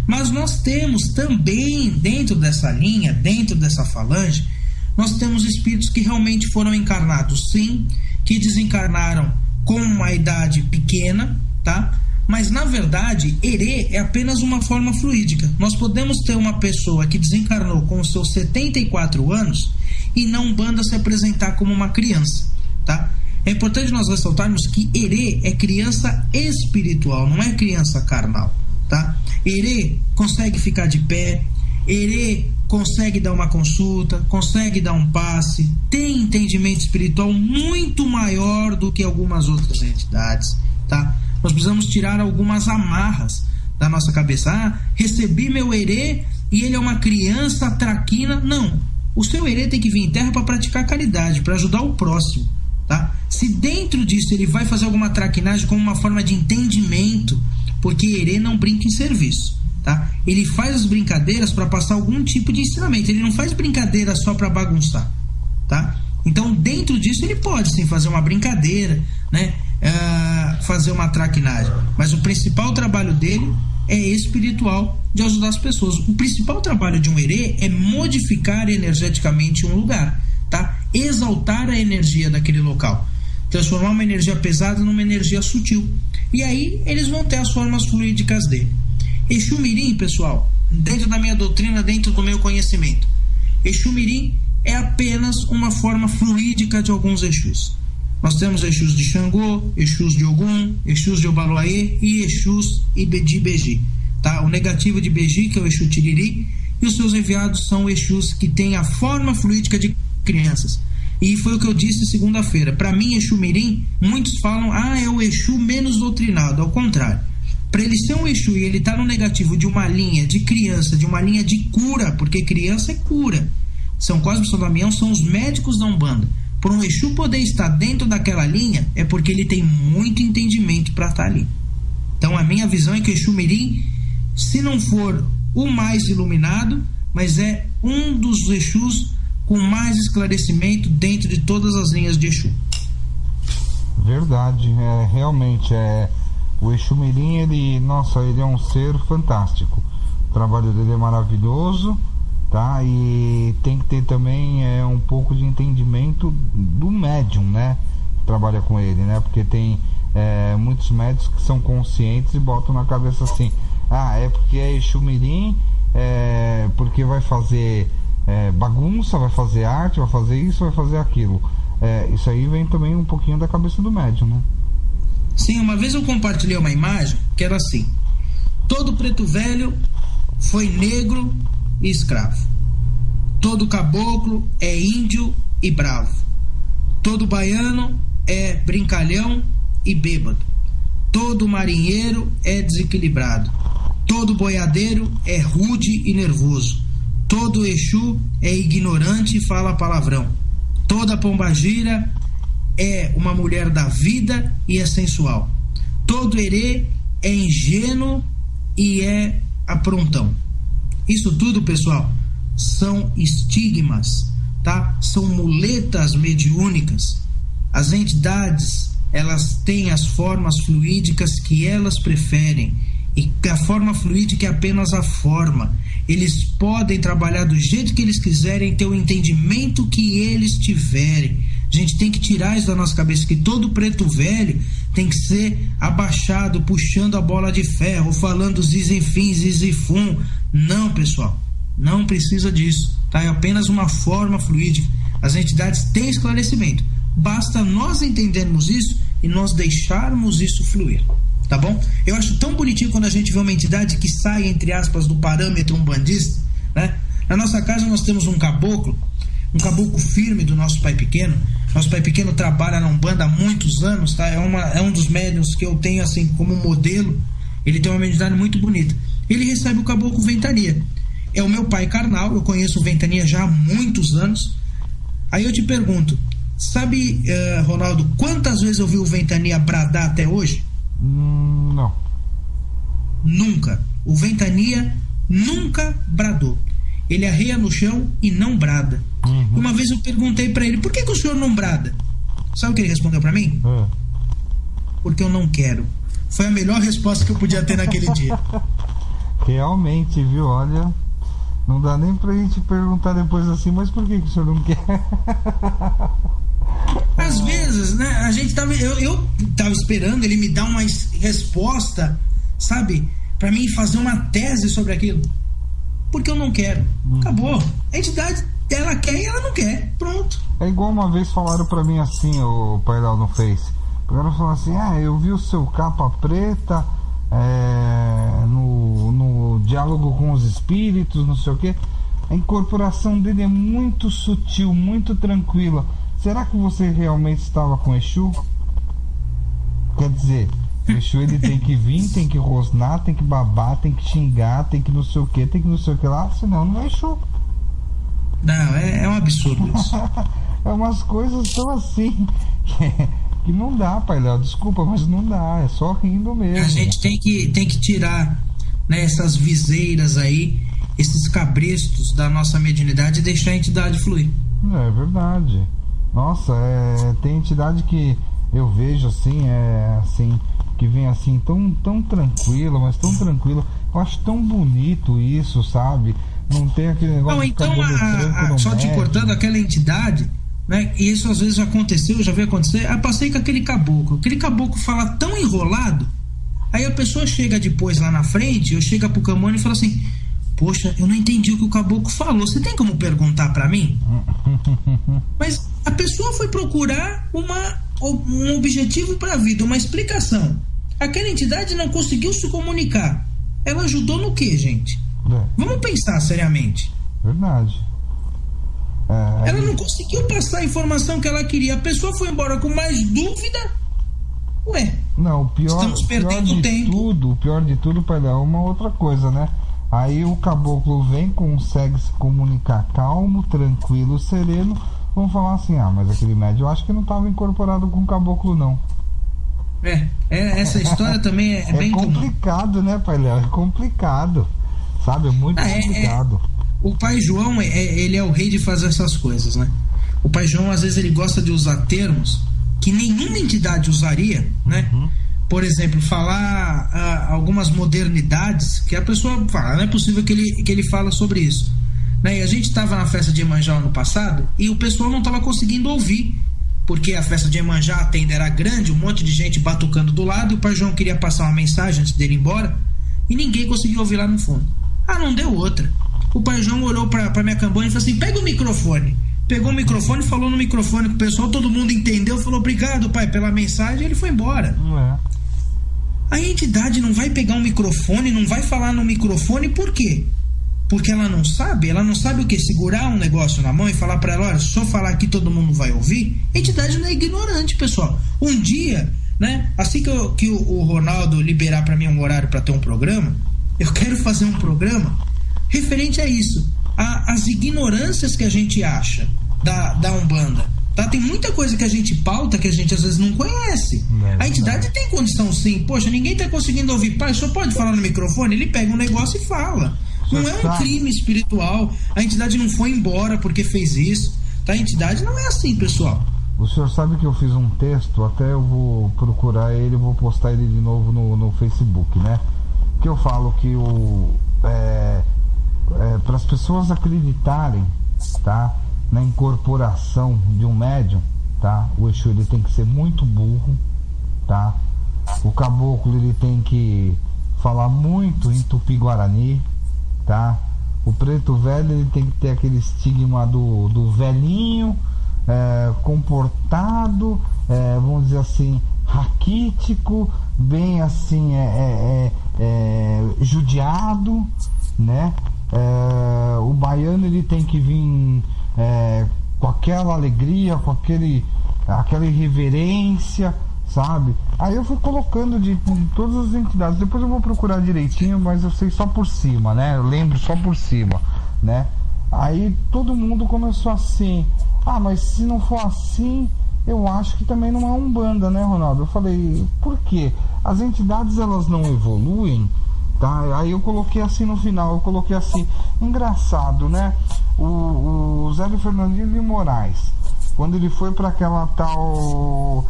Mas nós temos também, dentro dessa linha, dentro dessa falange, nós temos espíritos que realmente foram encarnados, sim, que desencarnaram com uma idade pequena, tá? Mas, na verdade, Herê é apenas uma forma fluídica. Nós podemos ter uma pessoa que desencarnou com os seus 74 anos e na Umbanda se apresentar como uma criança, tá? É importante nós ressaltarmos que Herê é criança espiritual, não é criança carnal, tá? Herê consegue ficar de pé, Herê consegue dar uma consulta, consegue dar um passe, tem entendimento espiritual muito maior do que algumas outras entidades, tá? Nós precisamos tirar algumas amarras da nossa cabeça. Recebi meu Herê e ele é uma criança traquina. Não, o seu Herê tem que vir em terra para praticar caridade, para ajudar o próximo, tá? Se dentro disso ele vai fazer alguma traquinagem como uma forma de entendimento, porque Herê não brinca em serviço, tá? Ele faz as brincadeiras para passar algum tipo de ensinamento, ele não faz brincadeira só para bagunçar, tá? Então dentro disso ele pode sim fazer uma brincadeira, né? Fazer uma traquinagem, mas o principal trabalho dele é espiritual, de ajudar as pessoas. O principal trabalho de um Herê é modificar energeticamente um lugar, tá? Exaltar a energia daquele local, transformar uma energia pesada numa energia sutil, e aí eles vão ter as formas fluídicas dele. Exu Mirim, pessoal, dentro da minha doutrina, dentro do meu conhecimento, Exu Mirim é apenas uma forma fluídica de alguns Exus. Nós temos Exus de Xangô, Exus de Ogum, Exus de Obaloaê e Exus de Beji, tá? O negativo de Beji, que é o Exu Tiriri, e os seus enviados são Exus que têm a forma fluídica de crianças. E foi o que eu disse segunda-feira. Para mim, Exu Mirim, muitos falam, é o Exu menos doutrinado. Ao contrário, para ele ser um Exu e ele tá no negativo de uma linha de criança, de uma linha de cura, porque criança é cura. São Cosme e São Damião são os médicos da Umbanda. Por um Exu poder estar dentro daquela linha, é porque ele tem muito entendimento para estar ali. Então a minha visão é que o Exu Mirim, se não for o mais iluminado, mas é um dos Exus com mais esclarecimento dentro de todas as linhas de Exu. Verdade, realmente o Exu Mirim, ele é um ser fantástico. O trabalho dele é maravilhoso, tá? E tem que ter também um pouco de entendimento do médium, né? Que trabalha com ele, né? Porque tem muitos médicos que são conscientes e botam na cabeça assim: é porque é Exu Mirim, porque vai fazer bagunça, vai fazer arte, vai fazer isso, vai fazer aquilo. Isso aí vem também um pouquinho da cabeça do médium, né? Sim, uma vez eu compartilhei uma imagem que era assim: todo preto velho foi negro e escravo. Todo caboclo é índio e bravo. Todo baiano é brincalhão e bêbado. Todo marinheiro é desequilibrado. Todo boiadeiro é rude e nervoso. Todo Exu é ignorante e fala palavrão. Toda pombagira é uma mulher da vida e é sensual. Todo herê é ingênuo e é aprontão. Isso tudo, pessoal, são estigmas, tá? São muletas mediúnicas. As entidades, elas têm as formas fluídicas que elas preferem, e a forma fluídica é apenas a forma. Eles podem trabalhar do jeito que eles quiserem, ter o entendimento que eles tiverem. A gente tem que tirar isso da nossa cabeça, que todo preto velho tem que ser abaixado, puxando a bola de ferro, falando zizifim, zizifum. Não, pessoal, não precisa disso, tá? É apenas uma forma fluídica. As entidades têm esclarecimento. Basta nós entendermos isso e nós deixarmos isso fluir, tá bom? Eu acho tão bonitinho quando a gente vê uma entidade que sai, entre aspas, do parâmetro umbandista, né? Na nossa casa nós temos um caboclo firme do nosso pai pequeno. Nosso pai pequeno trabalha na Umbanda há muitos anos, tá? É um dos médiuns que eu tenho assim como modelo. Ele tem uma mediunidade muito bonita. Ele recebe o caboclo Ventania. É o meu pai carnal, eu conheço o Ventania já há muitos anos. Aí eu te pergunto, sabe, Ronaldo, quantas vezes eu vi o Ventania bradar até hoje? Não. Nunca. O Ventania nunca bradou. Ele arreia no chão e não brada. Uma vez eu perguntei pra ele: por que o senhor não brada? Sabe o que ele respondeu pra mim? Porque eu não quero. Foi a melhor resposta que eu podia ter naquele dia. Realmente, viu? Olha, não dá nem pra gente perguntar depois assim: mas por que o senhor não quer? Às vezes, né, a gente tava, eu tava esperando ele me dar uma resposta, sabe, pra mim fazer uma tese sobre aquilo. Porque eu não quero. Acabou. A entidade, ela quer e ela não quer. Pronto. É igual uma vez falaram pra mim assim, o Paidal no Face. O cara falou assim: eu vi o seu capa preta no diálogo com os espíritos, não sei o que. A incorporação dele é muito sutil, muito tranquila. Será que você realmente estava com Exu? Quer dizer, o Exu ele tem que vir, tem que rosnar, tem que babar, tem que xingar, tem que não sei o que, tem que não sei o que lá, senão não é Exu. Não, é um absurdo isso. É umas coisas tão assim que não dá, Pai Léo, desculpa, mas não dá, é só rindo mesmo. A gente tem que tirar, né, essas viseiras aí, esses cabrestos da nossa mediunidade e deixar a entidade fluir. É verdade. Nossa, tem entidade que eu vejo assim, que vem assim tão tranquila, mas tão tranquila. Eu acho tão bonito isso, sabe? Não tem aquele negócio de então, só te cortando, aquela entidade, né? E isso às vezes aconteceu, já veio acontecer. Aí passei com aquele caboclo fala tão enrolado. Aí a pessoa chega depois lá na frente, eu chego pro Camone e falo assim: poxa, eu não entendi o que o caboclo falou, você tem como perguntar pra mim? Mas a pessoa foi procurar um objetivo pra vida, uma explicação. Aquela entidade não conseguiu se comunicar. Ela ajudou no quê, gente? Vamos pensar seriamente. Verdade. Ela não conseguiu passar a informação que ela queria. A pessoa foi embora com mais dúvida. Ué, não, o estamos perdendo tempo. O pior de tudo, pai, é uma outra coisa, né? Aí o caboclo vem, consegue se comunicar calmo, tranquilo, sereno. Vamos falar assim: mas aquele médium eu acho que não estava incorporado com o caboclo, não. Essa história também é bem complicado, comum, né, Pai Léo? É complicado, sabe? É muito complicado. O Pai João, ele é o rei de fazer essas coisas, né? O Pai João, às vezes, ele gosta de usar termos que nenhuma entidade usaria, né? Por exemplo, falar algumas modernidades que a pessoa fala, não é possível que ele fala sobre isso. né? E a gente estava na festa de Iemanjá ano passado e o pessoal não estava conseguindo ouvir, porque a festa de Iemanjá, a tenda era grande, um monte de gente batucando do lado, e o Pai João queria passar uma mensagem antes dele ir embora e ninguém conseguiu ouvir lá no fundo. Não deu outra. O Pai João olhou pra minha cambona e falou assim: pega o microfone. Pegou o microfone, falou no microfone com o pessoal, todo mundo entendeu, falou: obrigado, pai, pela mensagem, e ele foi embora. A entidade não vai pegar um microfone, não vai falar no microfone, por quê? Porque ela não sabe o que? Segurar um negócio na mão e falar pra ela: olha, se eu falar aqui todo mundo vai ouvir. A entidade não é ignorante, pessoal. Um dia, né, assim que o Ronaldo liberar pra mim um horário pra ter um programa, eu quero fazer um programa referente a isso, as ignorâncias que a gente acha da Umbanda, tá? Tem muita coisa que a gente pauta que a gente às vezes não conhece. A entidade tem condição sim. Poxa, ninguém tá conseguindo ouvir. Pai, só pode falar no microfone? Ele pega um negócio e fala. Não é um crime espiritual. A entidade não foi embora porque fez isso, tá? A entidade não é assim, pessoal. O senhor sabe que eu fiz um texto, até eu vou procurar ele, vou postar ele de novo no Facebook, né? Que eu falo que para as pessoas acreditarem, tá, na incorporação de um médium, tá, o Exu ele tem que ser muito burro, tá, o caboclo ele tem que falar muito em Tupi-Guarani, tá, o preto velho ele tem que ter aquele estigma do velhinho, comportado, vamos dizer assim, raquítico, bem assim, judiado, né? O baiano ele tem que vir com aquela alegria, com aquela irreverência, sabe? Aí eu fui colocando de todas as entidades. Depois eu vou procurar direitinho, mas eu sei só por cima, né? Eu lembro só por cima, né? Aí todo mundo começou assim: mas se não for assim, eu acho que também não é Umbanda, né, Ronaldo? Eu falei: por quê? As entidades elas não evoluem, tá? Aí eu coloquei assim no final, eu coloquei assim: engraçado, né? O Zélio Fernandinho de Moraes, quando ele foi para aquela tal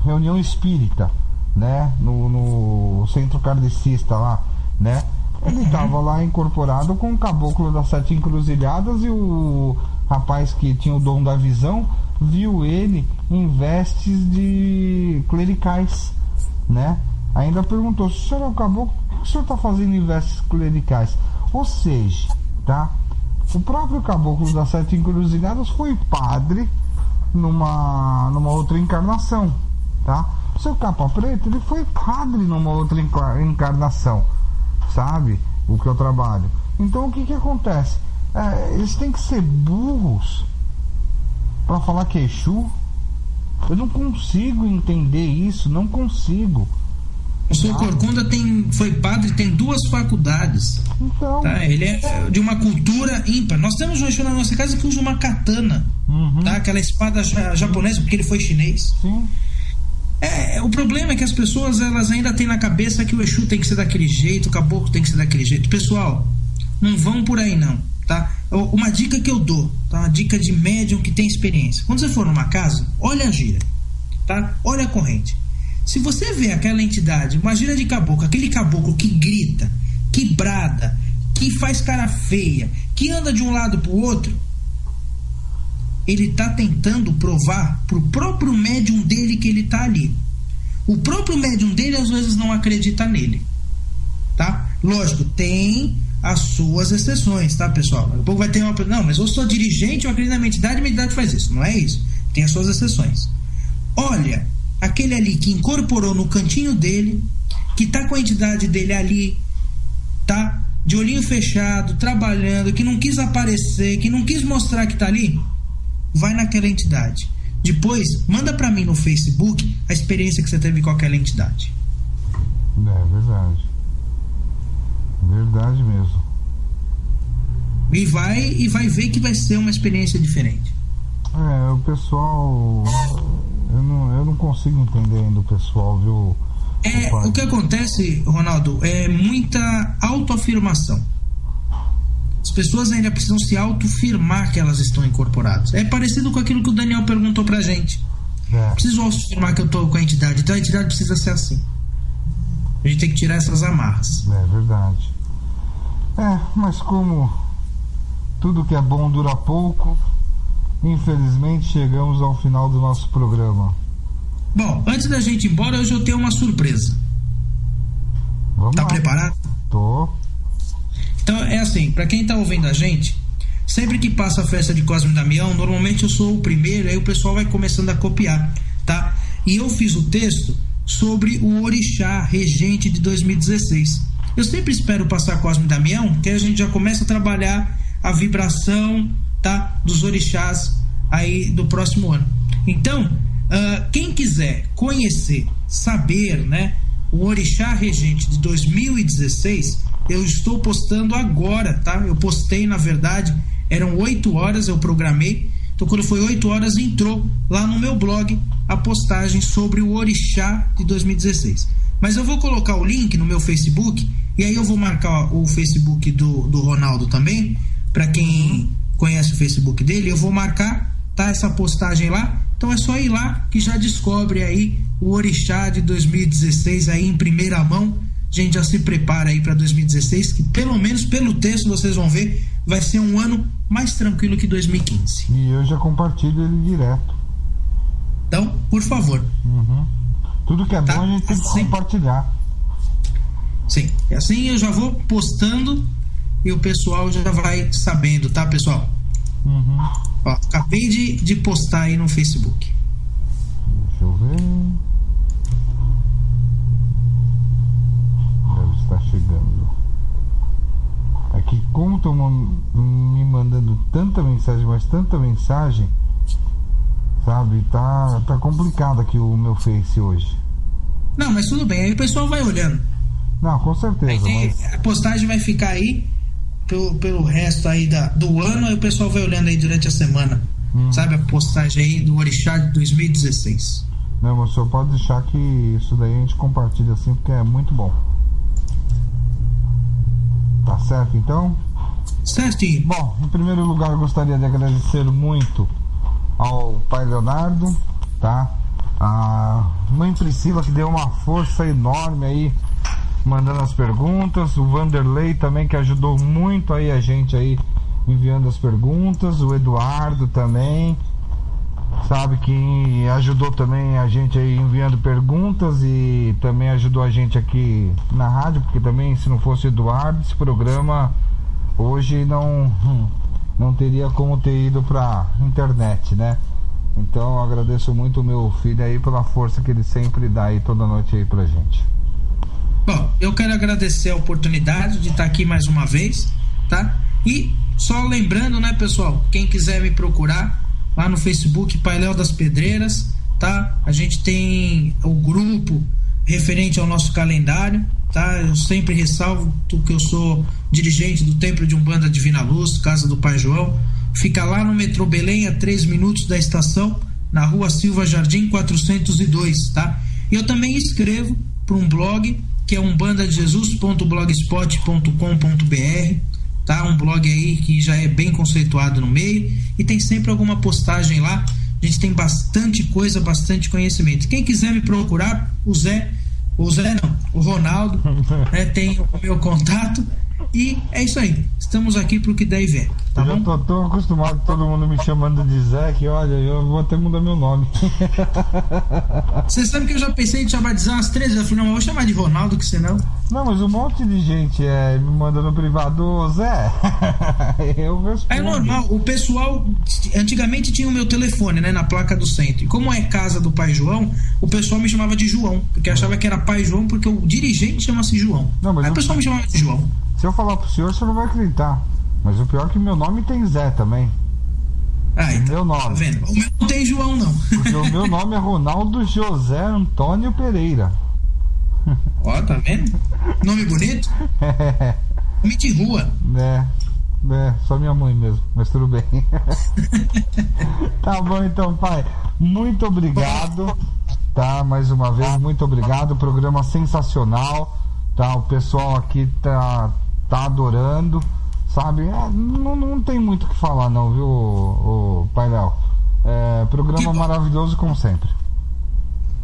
reunião espírita, né, no centro kardecista lá, né, ele estava lá incorporado com o caboclo das 7 encruzilhadas, e o rapaz que tinha o dom da visão viu ele em vestes de clericais, né? Ainda perguntou: se o senhor é o caboclo, o que o senhor está fazendo em vestes clericais? Ou seja, tá? O próprio caboclo das 7 encruzilhadas foi padre numa outra encarnação, tá? O seu capa preta, ele foi padre numa outra encarnação, sabe? O que eu trabalho. Então o que acontece? Eles têm que ser burros para falar que é Exu. Eu não consigo entender isso, não consigo. O seu Corcunda foi padre, tem 2 faculdades. Então, tá? Ele é de uma cultura ímpar. Nós temos um Exu na nossa casa que usa uma katana, tá? Aquela espada japonesa, porque ele foi chinês. Sim. O problema é que as pessoas elas ainda têm na cabeça que o Exu tem que ser daquele jeito, o caboclo tem que ser daquele jeito. Pessoal, não vão por aí não, tá? Uma dica que eu dou, tá? Uma dica de médium que tem experiência. Quando você for numa casa, olha a gira, tá? Olha a corrente. Se você vê aquela entidade, uma gira de caboclo, aquele caboclo que grita, que brada, que faz cara feia, que anda de um lado pro outro, ele tá tentando provar pro próprio médium dele que ele tá ali. O próprio médium dele às vezes não acredita nele, tá? Lógico, tem as suas exceções, tá, pessoal? Daqui a pouco vai ter não, mas eu sou dirigente, eu acredito na minha entidade faz isso. Não é isso. Tem as suas exceções. Olha, aquele ali que incorporou no cantinho dele, que tá com a entidade dele ali, tá? De olhinho fechado, trabalhando, que não quis aparecer, que não quis mostrar que tá ali, vai naquela entidade. Depois, manda pra mim no Facebook a experiência que você teve com aquela entidade. É verdade. Verdade mesmo. E vai ver que vai ser uma experiência diferente. O pessoal... Eu não consigo entender ainda o pessoal, viu? O que acontece, Ronaldo, é muita autoafirmação. As pessoas ainda precisam se autoafirmar que elas estão incorporadas. É parecido com aquilo que o Daniel perguntou pra gente. Preciso autoafirmar que eu tô com a entidade. Então a entidade precisa ser assim. A gente tem que tirar essas amarras. É verdade. Mas como tudo que é bom dura pouco. Infelizmente chegamos ao final do nosso programa. Bom, antes da gente ir embora, hoje eu tenho uma surpresa. Vamos tá lá. Preparado? Tô. Então é assim, para quem tá ouvindo a gente, sempre que passa a festa de Cosme e Damião, normalmente eu sou o primeiro, aí o pessoal vai começando a copiar, tá? E eu fiz o texto sobre o Orixá Regente de 2016. Eu sempre espero passar Cosme e Damião, que a gente já começa a trabalhar a vibração, tá, dos orixás aí do próximo ano. Então, quem quiser conhecer, saber, né, o Orixá Regente de 2016, eu estou postando agora, tá? Eu postei, na verdade, eram 8 horas, eu programei. Então, quando foi 8 horas, entrou lá no meu blog a postagem sobre o Orixá de 2016. Mas eu vou colocar o link no meu Facebook, e aí eu vou marcar o Facebook do Ronaldo também, para quem conhece o Facebook dele, eu vou marcar, tá, essa postagem lá. Então é só ir lá que já descobre aí o Orixá de 2016 aí em primeira mão. A gente já se prepara aí para 2016, que pelo menos pelo texto vocês vão ver, vai ser um ano mais tranquilo que 2015. E eu já compartilho ele direto. Então, por favor. Tudo que é bom a gente tem que compartilhar. Sim, e assim eu já vou postando e o pessoal já vai sabendo, tá, pessoal? Ó, acabei de postar aí no Facebook. Deixa eu ver. Deve estar chegando. É que como estão me mandando tanta mensagem, mas tanta mensagem, sabe, tá complicado aqui o meu Face hoje. Não, mas tudo bem, aí o pessoal vai olhando. Não, com certeza, mas... A postagem vai ficar aí pelo resto aí do ano, aí o pessoal vai olhando aí durante a semana. Sabe, a postagem aí do Orixá de 2016. Não, mas o senhor pode deixar que isso daí a gente compartilha assim, porque é muito bom. Tá certo, então? Certinho. Bom, em primeiro lugar, eu gostaria de agradecer muito ao pai Leonardo, tá? A mãe Priscila, que deu uma força enorme aí, mandando as perguntas. O Vanderlei também, que ajudou muito aí a gente aí, enviando as perguntas. O Eduardo também, sabe, que ajudou também a gente aí enviando perguntas e também ajudou a gente aqui na rádio, porque também se não fosse o Eduardo, esse programa hoje não teria como ter ido pra internet, né? Então eu agradeço muito o meu filho aí pela força que ele sempre dá aí toda noite aí pra gente. Bom, eu quero agradecer a oportunidade de estar aqui mais uma vez, tá? E só lembrando, né, pessoal, quem quiser me procurar lá no Facebook, Painel das Pedreiras, tá? A gente tem o grupo referente ao nosso calendário, tá? Eu sempre ressalvo que eu sou dirigente do Templo de Umbanda Divina Luz, Casa do Pai João. Fica lá no metrô Belém, a 3 minutos da estação, na Rua Silva Jardim 402, tá? E eu também escrevo para um blog, que é umbandadejesus.blogspot.com.br, tá? Um blog aí que já é bem conceituado no meio e tem sempre alguma postagem lá. A gente tem bastante coisa, bastante conhecimento. Quem quiser me procurar, o Ronaldo, né, tem o meu contato. E é isso aí, estamos aqui pro que der e vier, tá bom? Eu já tô tão acostumado todo mundo me chamando de Zé que, olha, eu vou até mudar meu nome. Você sabe que eu já pensei em chamar de Zé umas 3 vezes. Eu falei, não, eu vou chamar de Ronaldo, que senão... Não, mas um monte de gente me manda no privado, ô Zé. Eu respondo. É normal, o pessoal antigamente tinha o meu telefone, né, na placa do centro. E como é casa do Pai João, o pessoal me chamava de João, porque achava que era Pai João, porque o dirigente chama-se João. Não, mas aí o pessoal me chamava de João. Se eu falar pro senhor, você não vai acreditar. Mas o pior é que meu nome tem Zé também. Então, meu nome. Tá vendo? O meu não tem João, não. Porque o meu nome é Ronaldo José Antônio Pereira. Ó, tá vendo? Nome bonito? Nome de rua. Só minha mãe mesmo, mas tudo bem. Tá bom então, pai. Muito obrigado, tá? Mais uma vez, muito obrigado. Programa sensacional, tá? O pessoal aqui tá adorando, sabe? Não tem muito o que falar não, viu, o Pai Léo? Programa maravilhoso como sempre.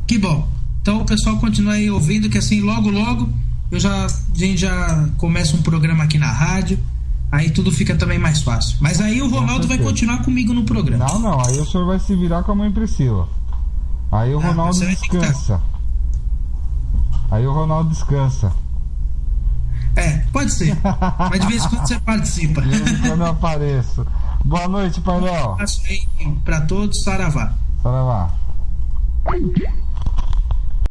Que bom. Então o pessoal continua aí ouvindo, que assim logo a gente já começa um programa aqui na rádio. Aí tudo fica também mais fácil. Mas aí o Ronaldo vai continuar comigo no programa. Não, aí o senhor vai se virar com a mãe Priscila. Aí o Ronaldo descansa. Aí o Ronaldo descansa. Pode ser. Mas de vez em quando você participa. De vez em quando eu apareço. Boa noite, Pai Léo. Um abraço aí pra todos, saravá. Saravá.